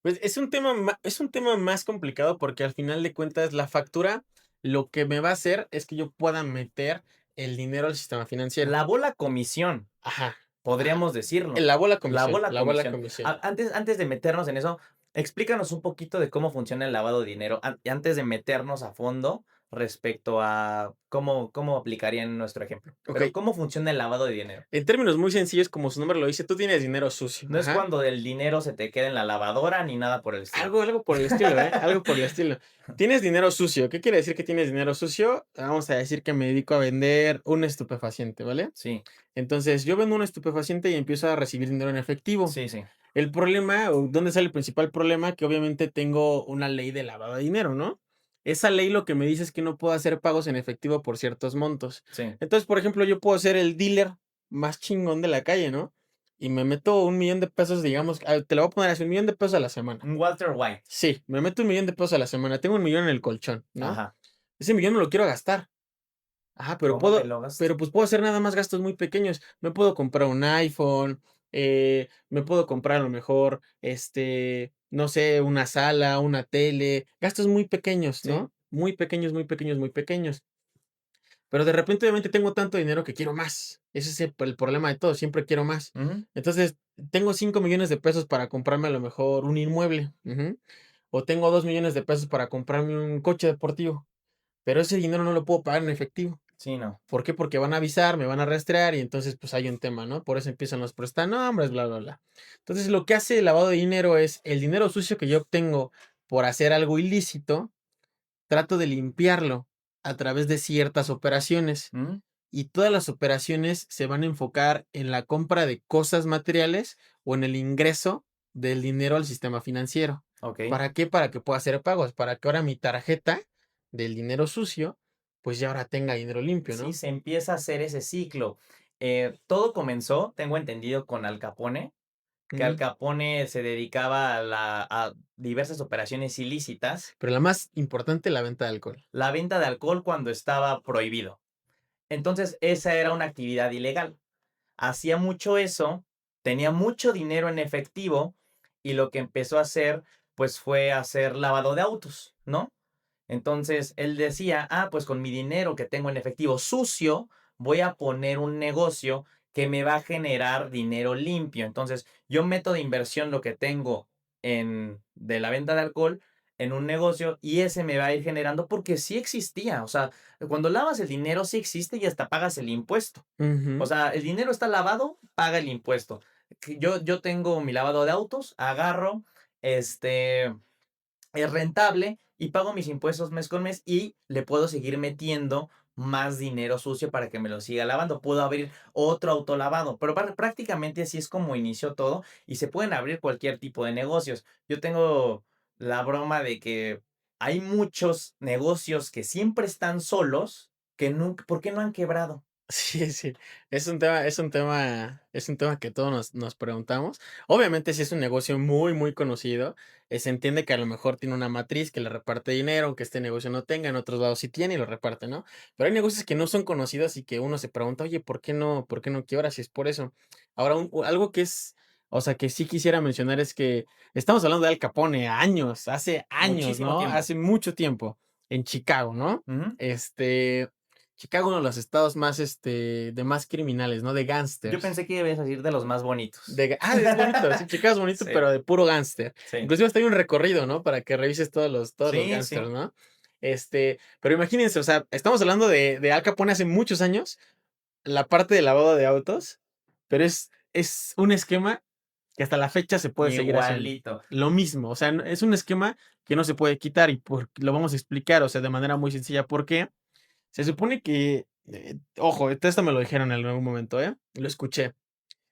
Pues es un tema más complicado porque al final de cuentas la factura lo que me va a hacer es que yo pueda meter el dinero al sistema financiero. Lavó la comisión, Ajá, ajá. podríamos decirlo. Lavó la Lavó comisión, la lavó la comisión. comisión. Antes de meternos en eso, explícanos un poquito de cómo funciona el lavado de dinero, antes de meternos a fondo respecto a cómo aplicaría en nuestro ejemplo. Pero, Okey, ¿cómo funciona el lavado de dinero? en términos muy sencillos, como su nombre lo dice, tú tienes dinero sucio, No es ajá. cuando el dinero se te queda en la lavadora ni nada por el estilo. Algo por el estilo, ¿eh? Algo por el estilo. Tienes dinero sucio, ¿qué quiere decir que tienes dinero sucio? Vamos a decir que me dedico a vender un estupefaciente, ¿vale? Sí, Entonces, yo vendo un estupefaciente y empiezo a recibir dinero en efectivo. sí, sí. El problema, o ¿dónde sale el principal problema? Que obviamente tengo una ley de lavado de dinero, ¿no? Esa ley lo que me dice es que no puedo hacer pagos en efectivo por ciertos montos. Sí, Entonces, por ejemplo, yo puedo ser el dealer más chingón de la calle, ¿no? Y me meto 1 millón de pesos, digamos, te lo voy a poner así, 1 millón de pesos a la semana. un Walter White. Sí, me meto 1 millón de pesos a la semana. Tengo 1 millón en el colchón, ¿no? Ajá. Ese millón no lo quiero gastar. Ajá, pero ¿Cómo me puedo lo gasto? pero, pues, puedo hacer nada más gastos muy pequeños. Me puedo comprar un iPhone, me puedo comprar a lo mejor, no sé, una sala, una tele, gastos muy pequeños, Sí. ¿no? Muy pequeños, muy pequeños, muy pequeños. Pero de repente, obviamente, tengo tanto dinero que quiero más. Ese es el problema de todo, siempre quiero más. Ujú. Entonces, tengo 5 millones de pesos para comprarme a lo mejor un inmueble, ujú, o tengo 2 millones de pesos para comprarme un coche deportivo, pero ese dinero no lo puedo pagar en efectivo. Sí, no. ¿Por qué? Porque van a avisar, me van a rastrear y entonces, pues, hay un tema, ¿no? Por eso empiezan los prestanombres, bla, bla, bla. Entonces, lo que hace el lavado de dinero es el dinero sucio que yo obtengo por hacer algo ilícito, trato de limpiarlo a través de ciertas operaciones, Mm, y todas las operaciones se van a enfocar en la compra de cosas materiales o en el ingreso del dinero al sistema financiero. okey. ¿Para qué? Para que pueda hacer pagos, para que ahora mi tarjeta del dinero sucio, pues, ya ahora tenga dinero limpio, Sí, ¿no? se empieza a hacer ese ciclo. Todo comenzó, tengo entendido, con Al Capone, que Al Ujú. Capone se dedicaba a diversas operaciones ilícitas, Pero la más importante, la venta de alcohol. la venta de alcohol cuando estaba prohibido. Entonces, esa era una actividad ilegal. Hacía mucho eso, tenía mucho dinero en efectivo y lo que empezó a hacer, pues, fue hacer lavado de autos, ¿no? Entonces, él decía, pues con mi dinero que tengo en efectivo sucio, voy a poner un negocio que me va a generar dinero limpio. Entonces, yo meto de inversión lo que tengo de la venta de alcohol en un negocio y ese me va a ir generando porque sí existía. O sea, cuando lavas el dinero sí existe y hasta pagas el impuesto. O Ujú. sea, el dinero está lavado, paga el impuesto. Yo tengo mi lavado de autos, agarro, este, es rentable y pago mis impuestos mes con mes y le puedo seguir metiendo más dinero sucio para que me lo siga lavando. Puedo abrir otro autolavado, pero prácticamente así es como inició todo y se pueden abrir cualquier tipo de negocios. Yo tengo la broma de que hay muchos negocios que siempre están solos que nunca, ¿por qué no han quebrado? Sí, sí, es un tema que todos nos preguntamos. Obviamente, si es un negocio muy, muy conocido, se entiende que a lo mejor tiene una matriz que le reparte dinero, aunque este negocio no tenga, en otros lados sí tiene y lo reparte, ¿no? Pero hay negocios que no son conocidos y que uno se pregunta: "Oye, ¿por qué no quiebra si es por eso?". Ahora, algo que es, o sea, que sí quisiera mencionar es que estamos hablando de Al Capone, hace años, Muchísimo ¿no? tiempo. Hace mucho tiempo, en Chicago, ¿no? Ujú. Este, Chicago, uno de los estados más, de más criminales, ¿no? De Yo gángsters. pensé que ibas a decir de los más bonitos. Es bonito, sí, Chicago es bonito, Sí, pero de puro gángster. sí. Inclusive hasta hay un recorrido, ¿no? Para que revises todos los Sí, gángsters, sí. ¿no? Pero imagínense, o sea, estamos hablando de Al Capone hace muchos años, la parte de lavado de autos, pero es un esquema que hasta la fecha se puede seguir haciendo. Igualito. Lo mismo, o sea, es un esquema que no se puede quitar y lo vamos a explicar, o sea, de manera muy sencilla. ¿Por qué? Se supone que, ojo, esto me lo dijeron en algún momento, ¿eh? Lo escuché.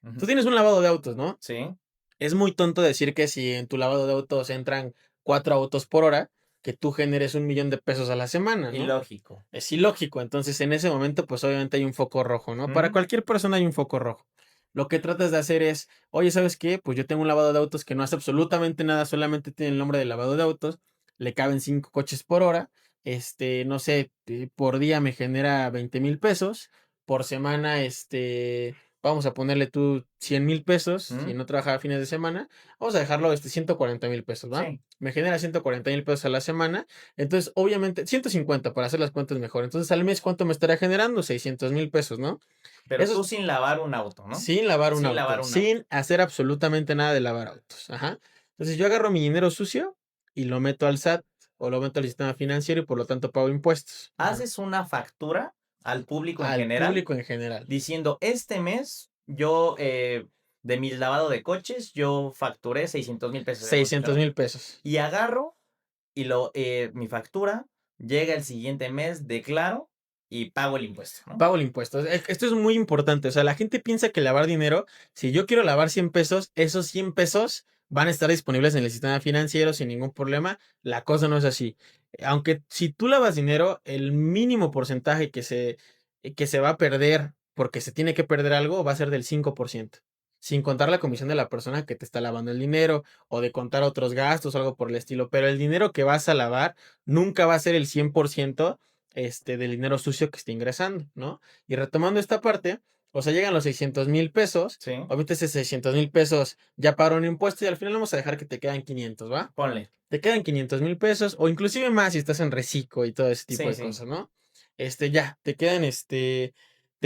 Tú Ujú. tienes un lavado de autos, ¿no? Sí, Es muy tonto decir que si en tu lavado de autos entran 4 autos por hora, que tú generes 1 millón de pesos a la semana, ¿no? ilógico. Es ilógico. Entonces, en ese momento, pues obviamente hay un foco rojo, ¿no? Para Ujú. cualquier persona hay un foco rojo. Lo que tratas de hacer es, oye, ¿sabes qué? Pues yo tengo un lavado de autos que no hace absolutamente nada, solamente tiene el nombre de lavado de autos, le caben 5 coches por hora, no sé, por día me genera 20,000 pesos, por semana, vamos a ponerle tú 100,000 pesos, si Mm, no trabaja fines de semana, vamos a dejarlo 140,000 pesos, ¿va? sí, Me genera 140,000 pesos a la semana, entonces obviamente 150 para hacer las cuentas mejor. Entonces al mes, ¿cuánto me estaría generando? 600,000 pesos, ¿no? pero Eso tú es sin lavar un auto, ¿no? sin lavar un Sin lavar auto, un auto. sin hacer absolutamente nada de lavar autos. Ajá. Entonces yo agarro mi dinero sucio y lo meto al SAT o lo meto al sistema financiero y por lo tanto pago impuestos. Ajá. Haces una factura al público en Al general público en general. diciendo, este mes yo, de mi lavado de coches, yo facturé 600,000 pesos, hemos dicho, 600 ¿no? mil pesos. Y agarro y mi factura llega el siguiente mes, declaro y pago el impuesto, ¿no? Pago el impuesto. Esto es muy importante. O sea, la gente piensa que lavar dinero, si yo quiero lavar 100 pesos, esos 100 pesos van a estar disponibles en el sistema financiero sin ningún problema. La cosa no es así. Aunque si tú lavas dinero, el mínimo porcentaje que se va a perder porque se tiene que perder algo va a ser del 5%. Sin contar la comisión de la persona que te está lavando el dinero o de contar otros gastos o algo por el estilo. Pero el dinero que vas a lavar nunca va a ser el 100% del dinero sucio que está ingresando, ¿no? Y retomando esta parte, o sea, llegan los 600,000 pesos, Sí, obviamente ese 600,000 pesos ya pagaron impuestos y al final vamos a dejar que te quedan 500, ¿va? ponle. Te quedan 500,000 pesos o inclusive más si estás en reciclo y todo ese tipo Sí, de sí. cosas, ¿no? Ya, te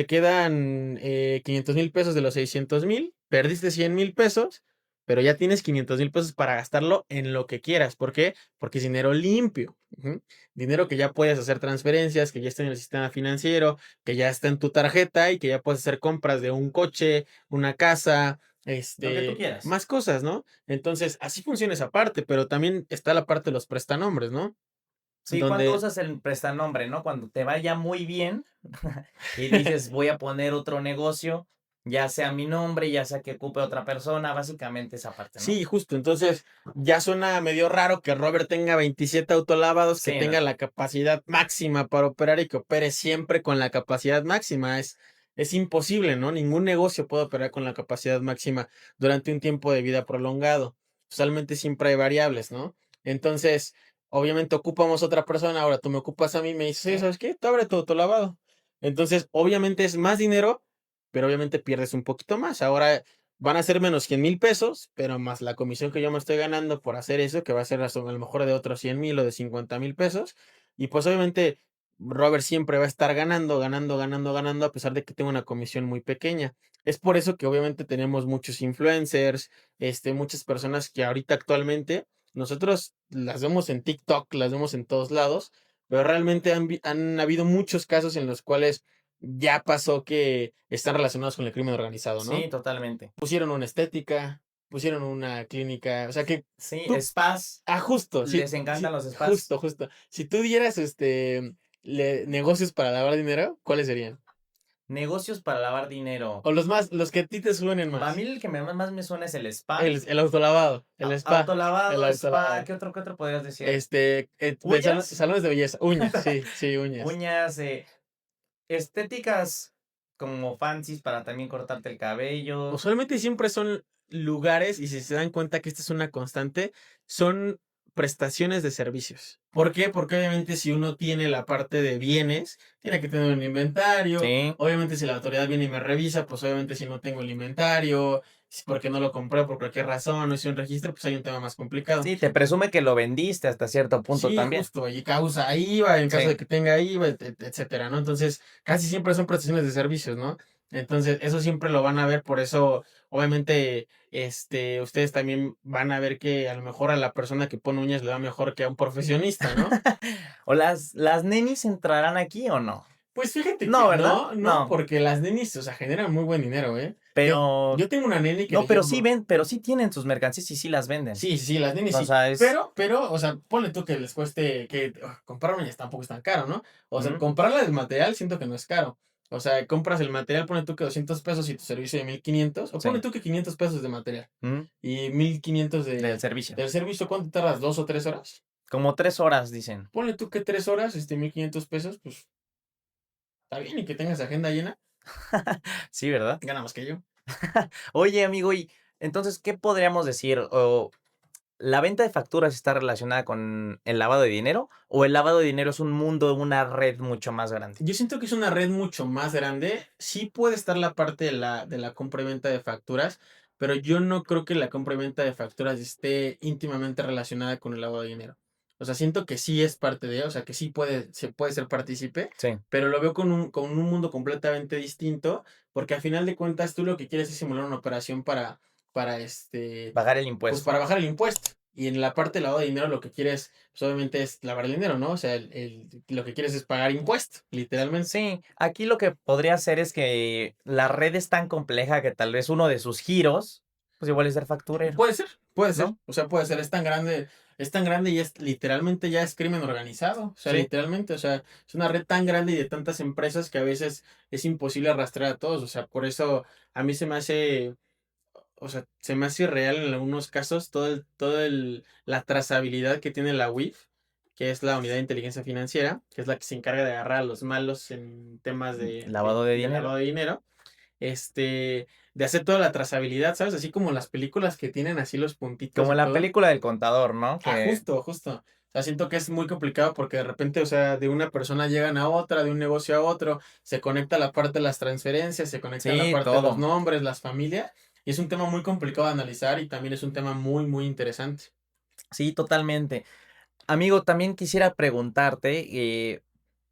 quedan 500,000 pesos de los 600,000, perdiste 100,000 pesos, pero ya tienes 500,000 pesos para gastarlo en lo que quieras. ¿Por qué? Porque es dinero limpio. Ujú. Dinero que ya puedes hacer transferencias, que ya está en el sistema financiero, que ya está en tu tarjeta y que ya puedes hacer compras de un coche, una casa, Lo que tú quieras. más cosas, ¿no? Entonces, así funciona esa parte, pero también está la parte de los prestanombres, ¿no? Sí, ¿cuánto Donde usas el prestanombre, no? Cuando te vaya muy bien y dices, voy a poner otro negocio, ya sea mi nombre, ya sea que ocupe otra persona, básicamente esa parte, ¿no? sí, justo. Entonces, ya suena medio raro que Robert tenga 27 autolavados, que Sí, tenga no. la capacidad máxima para operar y que opere siempre con la capacidad máxima. Es imposible, ¿no? Ningún negocio puede operar con la capacidad máxima durante un tiempo de vida prolongado. Usualmente siempre hay variables, ¿no? Entonces, obviamente ocupamos otra persona, ahora tú me ocupas a mí y me dices: "Sí, Sí, ¿sabes qué? Tú abre tu autolavado". Entonces, obviamente es más dinero, pero obviamente pierdes un poquito más. Ahora van a ser menos 100,000 pesos, pero más la comisión que yo me estoy ganando por hacer eso, que va a ser a lo mejor de otros 100,000 o de 50,000 pesos. Y pues obviamente Robert siempre va a estar ganando, ganando, ganando, ganando, a pesar de que tenga una comisión muy pequeña. Es por eso que obviamente tenemos muchos influencers, muchas personas que ahorita actualmente nosotros las vemos en TikTok, las vemos en todos lados, pero realmente han habido muchos casos en los cuales ya pasó que están relacionados con el crimen organizado, sí, ¿no? totalmente. Pusieron una estética, pusieron una clínica, o sea que Sí, tú spas, justo, sí, les encantan sí, los spas. justo, justo. Si tú dieras, negocios para lavar dinero, ¿cuáles serían? Negocios para lavar dinero. O los que a ti te suenen A mí más. el que más me suena es el spa. El autolavado, el spa, el Autolavado, spa, autolavado. ¿qué otro podrías decir? De ¿Uñas? salones de belleza, uñas, sí, sí, uñas. Uñas, estéticas como fancies para también cortarte el cabello. Usualmente siempre son lugares, y si se dan cuenta que esta es una constante, son prestaciones de servicios. ¿Por qué? Porque obviamente si uno tiene la parte de bienes, tiene que tener un inventario. Sí, Obviamente si la autoridad viene y me revisa, pues obviamente si no tengo el inventario, si porque no lo compré por cualquier razón, no hice un registro, pues hay un tema más complicado. sí, te presume que lo vendiste hasta cierto punto Sí, también. justo, y causa IVA en caso Sí. de que tenga IVA, etcétera, ¿no? Entonces, casi siempre son prestaciones de servicios, ¿no? Entonces, eso siempre lo van a ver, por eso, obviamente, ustedes también van a ver que a lo mejor a la persona que pone uñas le va mejor que a un profesionista, ¿no? ¿O las nenis entrarán aquí o no? Pues fíjate No, que ¿verdad? no, no, No, porque las nenis, o sea, generan muy buen dinero, ¿eh? Yo, pero yo tengo una neni que no, le pero sí llamo. ven, pero sí tienen sus mercancías y sí las venden. Sí, sí, sí, las nenis O sí. sea, es Pero, o sea, ponle tú que les cueste, que comprar uñas tampoco es tan caro, ¿no? O sea, ujú, comprarla del material siento que no es caro. O sea, compras el material, ponle tú que 200 pesos y tu servicio de 1500, o ponle sí, tú que 500 pesos de material ujú, y 1500 del servicio. del servicio. ¿Cuánto tardas? ¿2 o 3 horas? Como 3 horas, dicen. Ponle tú que 3 horas, 1500 pesos, pues está bien, y que tengas agenda llena, Sí, ¿verdad? gana más que yo. Oye, amigo, y entonces, ¿qué podríamos decir? O, ¿la venta de facturas está relacionada con el lavado de dinero? ¿O el lavado de dinero es un mundo, una red mucho más grande? Yo siento que es una red mucho más grande. Sí puede estar la parte de la compra y venta de facturas, pero yo no creo que la compra y venta de facturas esté íntimamente relacionada con el lavado de dinero. O sea, siento que sí es parte de, o sea, que sí se puede ser partícipe, Sí, pero lo veo con un mundo completamente distinto, porque al final de cuentas tú lo que quieres es simular una operación para pagar el pues impuesto. para bajar el impuesto. Y en la parte de lavado de dinero lo que quieres, pues obviamente es lavar el dinero, ¿no? O sea, lo que quieres es pagar impuestos, literalmente. Sí, aquí lo que podría hacer es que la red es tan compleja que tal vez uno de sus giros, pues igual es ser facturero, Puede ser, ¿no? o sea, puede ser, es tan grande y es literalmente ya es crimen organizado, o sea, Sí, literalmente, o sea, es una red tan grande y de tantas empresas que a veces es imposible arrastrar a todos, o sea, por eso a mí se me hace, o sea, se me hace irreal en algunos casos la trazabilidad que tiene la UIF, que es la Unidad de Inteligencia Financiera, que es la que se encarga de agarrar a los malos en temas lavado de de dinero. lavado de dinero, de hacer toda la trazabilidad, ¿sabes? Así como las películas que tienen así los puntitos Como y en la todo. película del contador, ¿no? Ah, Que justo, justo. O sea, siento que es muy complicado porque de repente, o sea, de una persona llegan a otra, de un negocio a otro, se conecta la parte de las transferencias, se conecta la sí, parte de los todo. nombres, las familias, y es un tema muy complicado de analizar y también es un tema muy, muy interesante. Sí, totalmente. Amigo, también quisiera preguntarte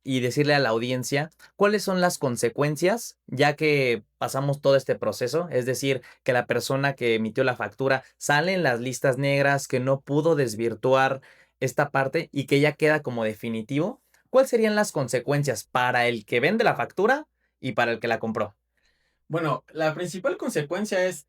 y decirle a la audiencia cuáles son las consecuencias ya que pasamos todo este proceso, es decir, que la persona que emitió la factura sale en las listas negras, que no pudo desvirtuar esta parte y que ya queda como definitivo. ¿Cuáles serían las consecuencias para el que vende la factura y para el que la compró? Bueno, la principal consecuencia es,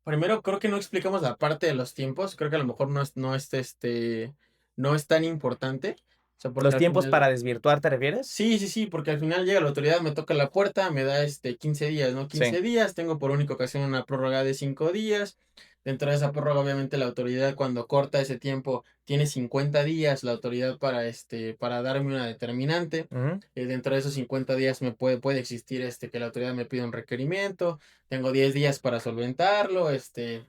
primero, creo que no explicamos la parte de los tiempos, creo que a lo mejor no es tan importante, o sea, porque ¿Los al tiempos final. para desvirtuar te refieres? Sí, sí, sí, porque al final llega la autoridad, me toca la puerta, me da 15 días, ¿no? Sí. 15 días, tengo por única ocasión una prórroga de 5 días. Dentro de esa prórroga, obviamente, la autoridad cuando corta ese tiempo tiene 50 días la autoridad para darme una determinante. Ujú, Dentro de esos 50 días puede existir que la autoridad me pida un requerimiento. Tengo 10 días para solventarlo,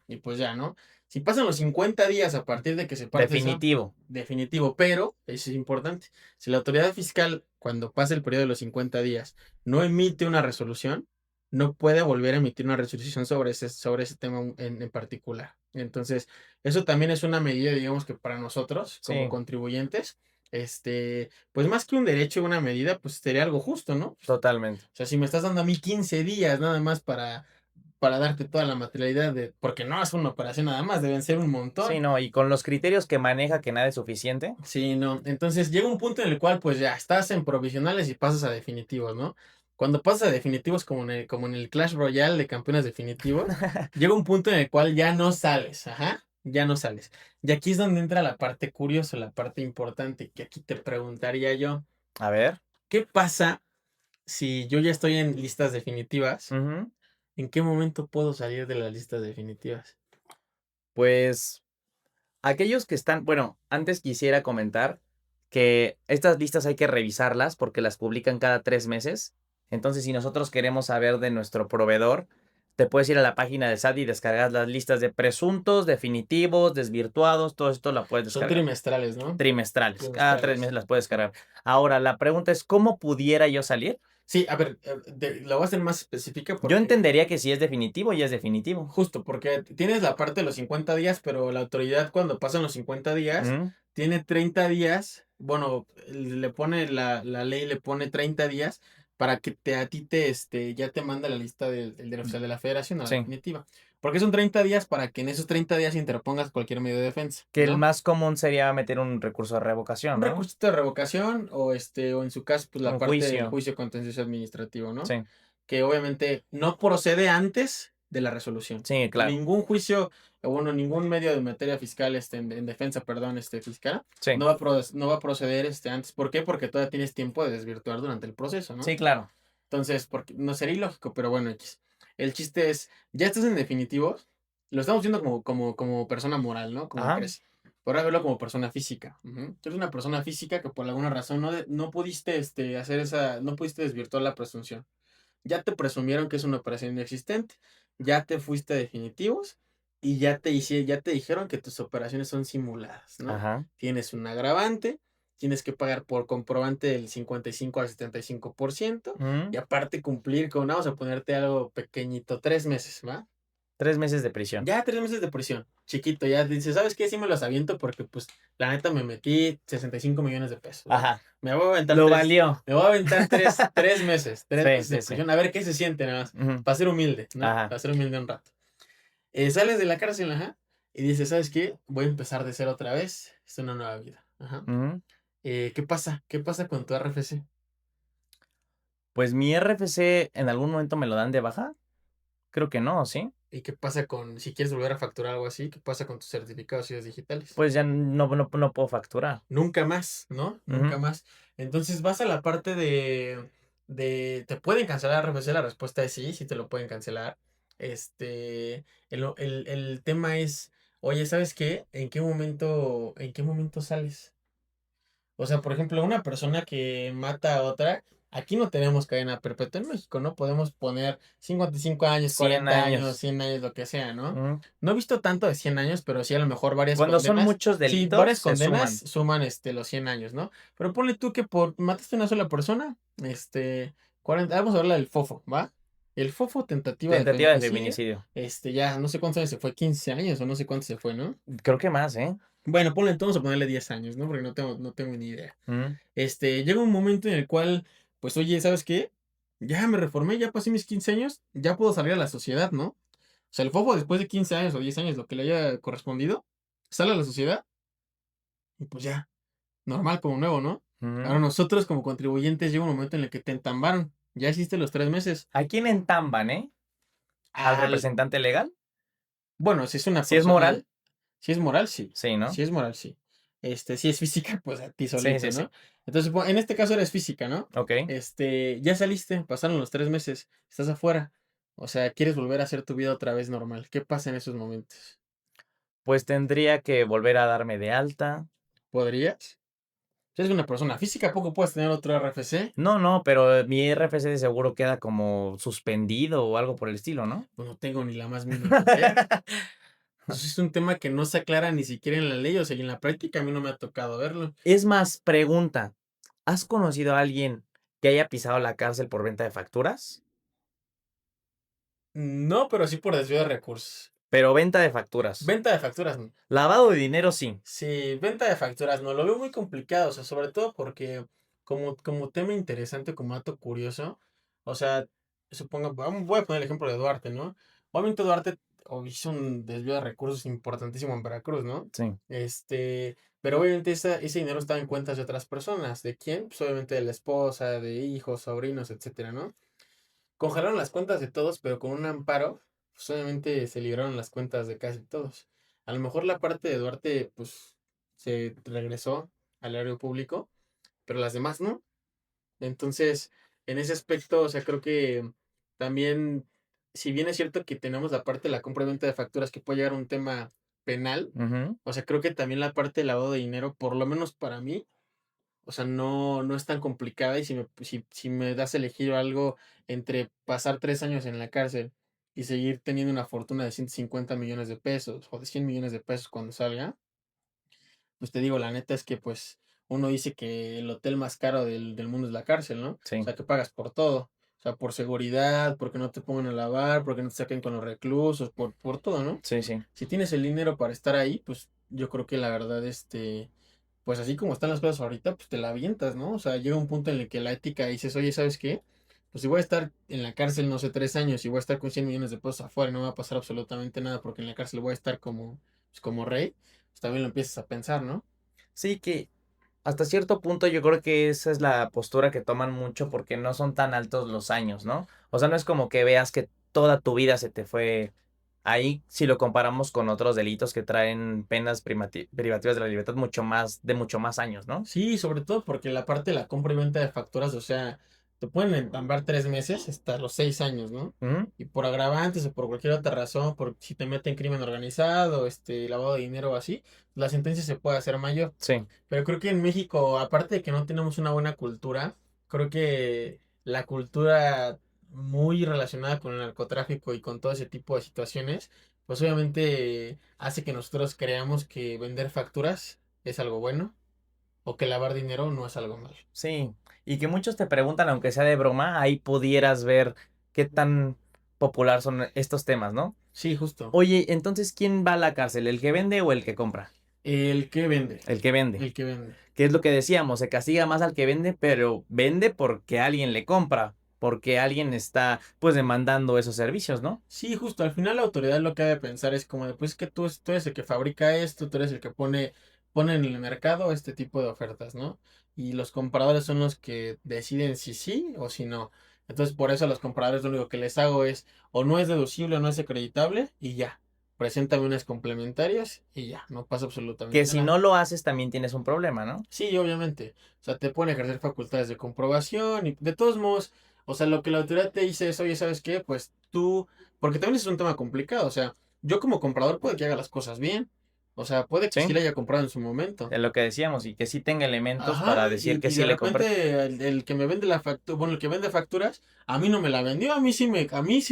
y pues ya, ¿no? Si pasan los 50 días a partir de que se parte eso, definitivo. definitivo, pero, eso es importante. Si la autoridad fiscal, cuando pase el periodo de los 50 días, no emite una resolución, no puede volver a emitir una resolución sobre ese tema en particular. Entonces, eso también es una medida, digamos que para nosotros, como Sí, contribuyentes, pues más que un derecho, una medida, pues sería algo justo, ¿no? totalmente. O sea, si me estás dando a mí 15 días nada más para darte toda la materialidad porque no es una operación nada más, deben ser un Sí, montón. no, y con los criterios que maneja que nada es suficiente. Sí, no. Entonces llega un punto en el cual pues ya estás en provisionales y pasas a definitivos, ¿no? Cuando pasas a definitivos como en el Clash Royale de campeones definitivos, llega un punto en el cual ya no sales, ajá, ya no sales. Y aquí es donde entra la parte curiosa, la parte importante, que aquí te preguntaría yo, A ver. ¿qué pasa si yo ya estoy en listas definitivas? Ujú. ¿En qué momento puedo salir de las listas definitivas? Pues aquellos que están, bueno, antes quisiera comentar que estas listas hay que revisarlas porque las publican cada 3 meses. Entonces, si nosotros queremos saber de nuestro proveedor, te puedes ir a la página del SAT y descargar las listas de presuntos, definitivos, desvirtuados, todo esto la puedes Son descargar. trimestrales, ¿no? Trimestrales. Cada 3 meses Trimestrales. las puedes descargar. Ahora, la pregunta es, ¿cómo pudiera yo salir? Sí, a ver, la voy a hacer más específica Yo porque entendería que si es definitivo, ya es definitivo. justo, porque tienes la parte de los 50 días, pero la autoridad cuando pasan los 50 días, Ujú, tiene 30 días, bueno, le pone la ley, le pone 30 días para que a ti ya te manda la lista del oficial de la federación, a la sí. definitiva. Porque son 30 días para que en esos 30 días interpongas cualquier medio de defensa, Que el ¿no? más común sería meter un recurso de revocación, Un ¿no? recursito de revocación o en su caso, pues la Un parte del juicio. juicio contencioso administrativo, ¿no? Sí, Que obviamente no procede antes de la resolución. sí, claro. Ningún juicio, o bueno, ningún medio de materia fiscal, en defensa, perdón, fiscal, Sí, no va a proceder antes. ¿Por qué? Porque todavía tienes tiempo de desvirtuar durante el proceso, ¿no? sí, claro. Entonces, porque no sería ilógico, pero bueno, X. El chiste es, ya estás en definitivos, lo estamos viendo como persona moral, ¿no? Como Ajá. empresa. Por verlo como persona física. Ujú. Tú eres una persona física que por alguna razón no pudiste no pudiste desvirtuar la presunción. Ya te presumieron que es una operación inexistente, ya te fuiste a definitivos y ya te dijeron que tus operaciones son simuladas, ¿no? Ajá. Tienes un agravante, tienes que pagar por comprobante del 55 al 75% Ujú. y aparte cumplir con, vamos a ponerte algo pequeñito, 3 meses, ¿va? 3 meses de prisión. Ya 3 meses de prisión, chiquito, ya dices, ¿sabes qué? Sí me los aviento porque pues la neta me metí 65 millones de pesos, ¿va? Ajá. Me voy a aventar Lo valió. tres Sí, meses de sí, sí. prisión, a ver qué se siente nada más, Ujú. para ser humilde, ¿no? Ajá. Para ser humilde un rato. Sales de la cárcel, ajá, y dices, ¿sabes qué? Voy a empezar de cero otra vez, es una nueva vida, ajá. Ujú. ¿Qué pasa? ¿Qué pasa con tu RFC? Pues mi RFC en algún momento me lo dan de baja. Creo que no, ¿sí? ¿Y qué pasa si quieres volver a facturar algo así? ¿Qué pasa con tus certificados y digitales? Pues ya no puedo facturar. Nunca más, ¿no? Nunca Ujú. más. Entonces vas a la parte ¿te pueden cancelar RFC? La respuesta es sí, sí te lo pueden cancelar. El tema es, oye, ¿sabes qué? En qué momento sales? O sea, por ejemplo, una persona que mata a otra, aquí no tenemos cadena perpetua en México, ¿no? Podemos poner 55 años, 100 40 años, años. 100 años, lo que sea, ¿no? Ujú. No he visto tanto de 100 años, pero sí a lo mejor varias Cuando son condenas. muchos Sí, delitos, varias se condenas suman. suman los 100 años, ¿no? Pero ponle tú que mataste a una sola persona, 40, vamos a hablar del FOFO, ¿va? El FOFO, tentativa de Tentativa de feminicidio, feminicidio. ya no sé cuántos años se fue, 15 años o no sé cuántos se fue, ¿no? Creo que más, ¿eh? Bueno, ponle, vamos a ponerle 10 años, ¿no? Porque no tengo ni idea. Ujú. Llega un momento en el cual, pues, oye, ¿sabes qué? Ya me reformé, ya pasé mis 15 años, ya puedo salir a la sociedad, ¿no? O sea, el fofo después de 15 años o 10 años, lo que le haya correspondido, sale a la sociedad y pues ya, normal como nuevo, ¿no? Ujú. Ahora nosotros como contribuyentes llega un momento en el que te entambaron, ya hiciste los 3 meses. ¿A quién entamban, eh? ¿Al Al, representante legal? bueno, si es una Si es persona, moral, si es moral, sí. sí, ¿no? Si es moral, sí. Si es física, pues a ti Sí, solito, sí, sí. ¿no? Entonces, en este caso eres física, ¿no? Ok. Ya saliste, pasaron los 3 meses, estás afuera. O sea, quieres volver a hacer tu vida otra vez normal. ¿Qué pasa en esos momentos? Pues tendría que volver a darme de alta. ¿Podrías? Si eres una persona física, ¿a poco puedes tener otro RFC? No, no, pero mi RFC de seguro queda como suspendido o algo por el estilo, ¿no? Pues no tengo ni la más mínima idea. Eso es un tema que no se aclara ni siquiera en la ley, o sea, y en la práctica a mí no me ha tocado verlo. Es más, pregunta, ¿has conocido a alguien que haya pisado la cárcel por venta de facturas? No, pero sí por desvío de recursos. Pero venta de facturas. Venta de facturas, no. Lavado de dinero, sí. Sí, venta de facturas, no, lo veo muy complicado, o sea, sobre todo porque como tema interesante, como dato curioso, o sea, voy a poner el ejemplo de Duarte, ¿no? Obviamente Duarte hizo un desvío de recursos importantísimo en Veracruz, ¿no? Sí. Pero obviamente ese dinero estaba en cuentas de otras personas, ¿de quién? Pues obviamente de la esposa, de hijos, sobrinos, etcétera, ¿no? Congelaron las cuentas de todos, pero con un amparo, pues obviamente se libraron las cuentas de casi todos. A lo mejor la parte de Duarte, pues, se regresó al área público, pero las demás no. Entonces, en ese aspecto, o sea, creo que también, si bien es cierto que tenemos la parte de la compra y venta de facturas que puede llegar a un tema penal, Ujú. o sea, creo que también la parte de lavado de dinero, por lo menos para mí, O sea, no es tan complicada y si me das a elegir algo entre pasar 3 años en la cárcel y seguir teniendo una fortuna de 150 millones de pesos o de 100 millones de pesos cuando salga, pues te digo, la neta es que pues uno dice que el hotel más caro del mundo es la cárcel, ¿no? O Sí, sea, que pagas por todo. O sea, por seguridad, porque no te pongan a lavar, porque no te saquen con los reclusos, por todo, ¿no? sí, sí. Si tienes el dinero para estar ahí, pues yo creo que la verdad, pues así como están las cosas ahorita, pues te la avientas, ¿no? O sea, llega un punto en el que la ética dices, oye, ¿sabes qué? Pues si voy a estar en la cárcel, no sé, 3 años y voy a estar con 100 millones de pesos afuera y no me va a pasar absolutamente nada porque en la cárcel voy a estar como rey, pues también lo empiezas a pensar, ¿no? Sí, que hasta cierto punto yo creo que esa es la postura que toman mucho porque no son tan altos los años, ¿no? O sea, no es como que veas que toda tu vida se te fue ahí si lo comparamos con otros delitos que traen penas privativas de la libertad mucho más años, ¿no? Sí, sobre todo porque la parte de la compra y venta de facturas, o sea, te pueden entambar 3 meses hasta los 6 años, ¿no? Ujú. Y por agravantes o por cualquier otra razón, por si te meten crimen organizado, lavado de dinero o así, la sentencia se puede hacer mayor. Sí, Pero creo que en México, aparte de que no tenemos una buena cultura, creo que la cultura muy relacionada con el narcotráfico y con todo ese tipo de situaciones, pues obviamente hace que nosotros creamos que vender facturas es algo bueno o que lavar dinero no es algo malo. sí. Y que muchos te preguntan, aunque sea de broma, ahí pudieras ver qué tan popular son estos temas, ¿no? Sí, justo. Oye, entonces, ¿quién va a la cárcel? ¿El que vende o el que compra? El que vende. El que vende. El que vende. Que es lo que decíamos, se castiga más al que vende, pero vende porque alguien le compra, porque alguien está pues demandando esos servicios, ¿no? Sí, justo. Al final la autoridad lo que ha de pensar es como de, pues que tú eres el que fabrica esto, tú eres el que pone en el mercado este tipo de ofertas, ¿no? Y los compradores son los que deciden si sí o si no. Entonces, por eso a los compradores lo único que les hago es o no es deducible o no es acreditable y ya. Preséntame unas complementarias y ya, no pasa Que absolutamente si nada. no lo haces también tienes un problema, ¿no? Sí, obviamente. O sea, te pueden ejercer facultades de comprobación y de todos modos, o sea, lo que la autoridad te dice es, oye, ¿sabes qué? Pues tú, porque también es un tema complicado, o sea, yo como comprador puede que haga las cosas bien, o sea, puede que sí Sí, le haya comprado en su momento. es lo que decíamos, y que sí tenga elementos Ajá, para decir que y sí de le compré. repente el que me vende la factura, bueno, el que vende facturas, a mí no me la vendió, a mí sí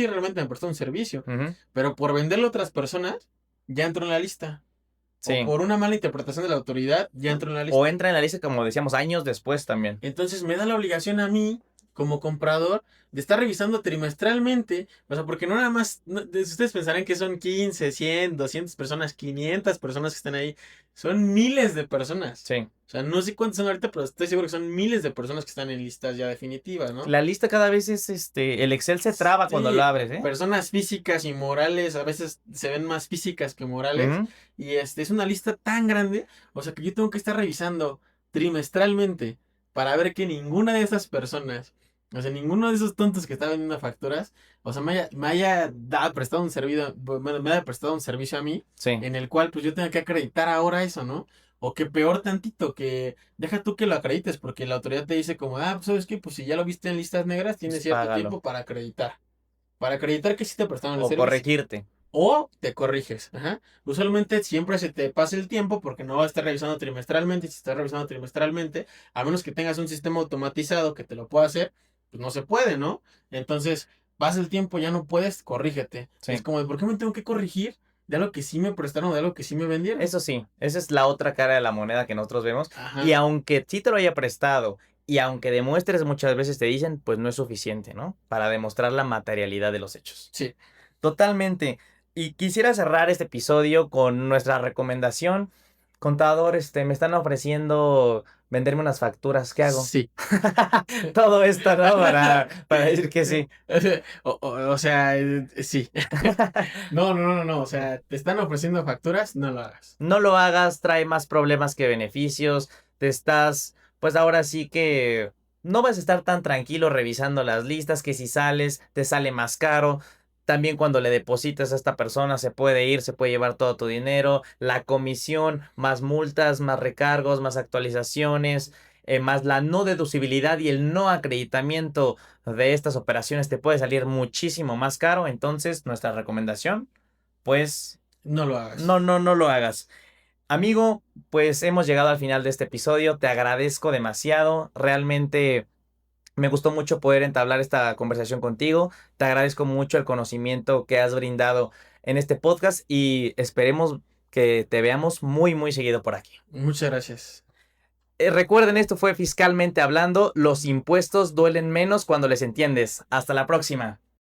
realmente me prestó un servicio, Ujú. pero por venderlo a otras personas, ya entró en la lista. O Sí. por una mala interpretación de la autoridad, ya entró en la O lista. entra en la lista, como decíamos, años después también. Entonces me da la obligación a mí, como comprador, de estar revisando trimestralmente. O sea, porque no nada más, ustedes pensarán que son 15 100 200 personas, 500 personas que están ahí. Son miles de personas. Sí. O sea, no sé cuántos son ahorita, pero estoy seguro que son miles de personas que están en listas ya definitivas, ¿no? La lista cada vez es, el Excel se traba cuando lo Sí, abres, ¿eh? personas físicas y morales, a veces se ven más físicas que morales. Ujú. Y es una lista tan grande, o sea que yo tengo que estar revisando trimestralmente para ver que ninguna de esas personas, o sea, ninguno de esos tontos que están vendiendo facturas, o sea, prestado un servicio, me haya prestado un servicio a mí, Sí. en el cual pues yo tenga que acreditar ahora eso, ¿no? O que peor tantito, que deja tú que lo acredites, porque la autoridad te dice como, pues sabes qué, pues si ya lo viste en listas negras, Pues tienes cierto págalo. tiempo para acreditar. Para acreditar que sí te prestaron el O servicio. corregirte. O te corriges. Ajá. Usualmente siempre se te pasa el tiempo porque no vas a estar revisando trimestralmente. Si estás revisando trimestralmente, a menos que tengas un sistema automatizado que te lo pueda hacer, pues no se puede, ¿no? Entonces, pasa el tiempo, ya no puedes, corrígete. Es Sí. como, ¿por qué me tengo que corregir de algo que sí me prestaron o de algo que sí me vendieron? Eso sí, esa es la otra cara de la moneda que nosotros vemos. Y Ajá. aunque sí te lo haya prestado y aunque demuestres muchas veces te dicen, pues no es suficiente, ¿no? Para demostrar la materialidad de los hechos. Sí. Totalmente. Y quisiera cerrar este episodio con nuestra recomendación. Contador, me están ofreciendo venderme unas facturas. ¿Qué hago? Sí. Todo esto, ¿no? Para decir que sí. O sea, sí. No, no, no, no. O sea, te están ofreciendo facturas, no lo hagas. No lo hagas, trae más problemas que beneficios. Te estás, pues ahora sí que no vas a estar tan tranquilo revisando las listas, que si sales, te sale más caro. También cuando le depositas a esta persona se puede ir, se puede llevar todo tu dinero, la comisión, más multas, más recargos, más actualizaciones, más la no deducibilidad y el no acreditamiento de estas operaciones te puede salir muchísimo más caro. Entonces, nuestra recomendación, pues No lo hagas. no lo hagas. Amigo, pues hemos llegado al final de este episodio. Te agradezco demasiado. Realmente me gustó mucho poder entablar esta conversación contigo. Te agradezco mucho el conocimiento que has brindado en este podcast y esperemos que te veamos muy, muy seguido por aquí. Muchas gracias. Recuerden, esto fue Fiscalmente Hablando. Los impuestos duelen menos cuando les entiendes. Hasta la próxima.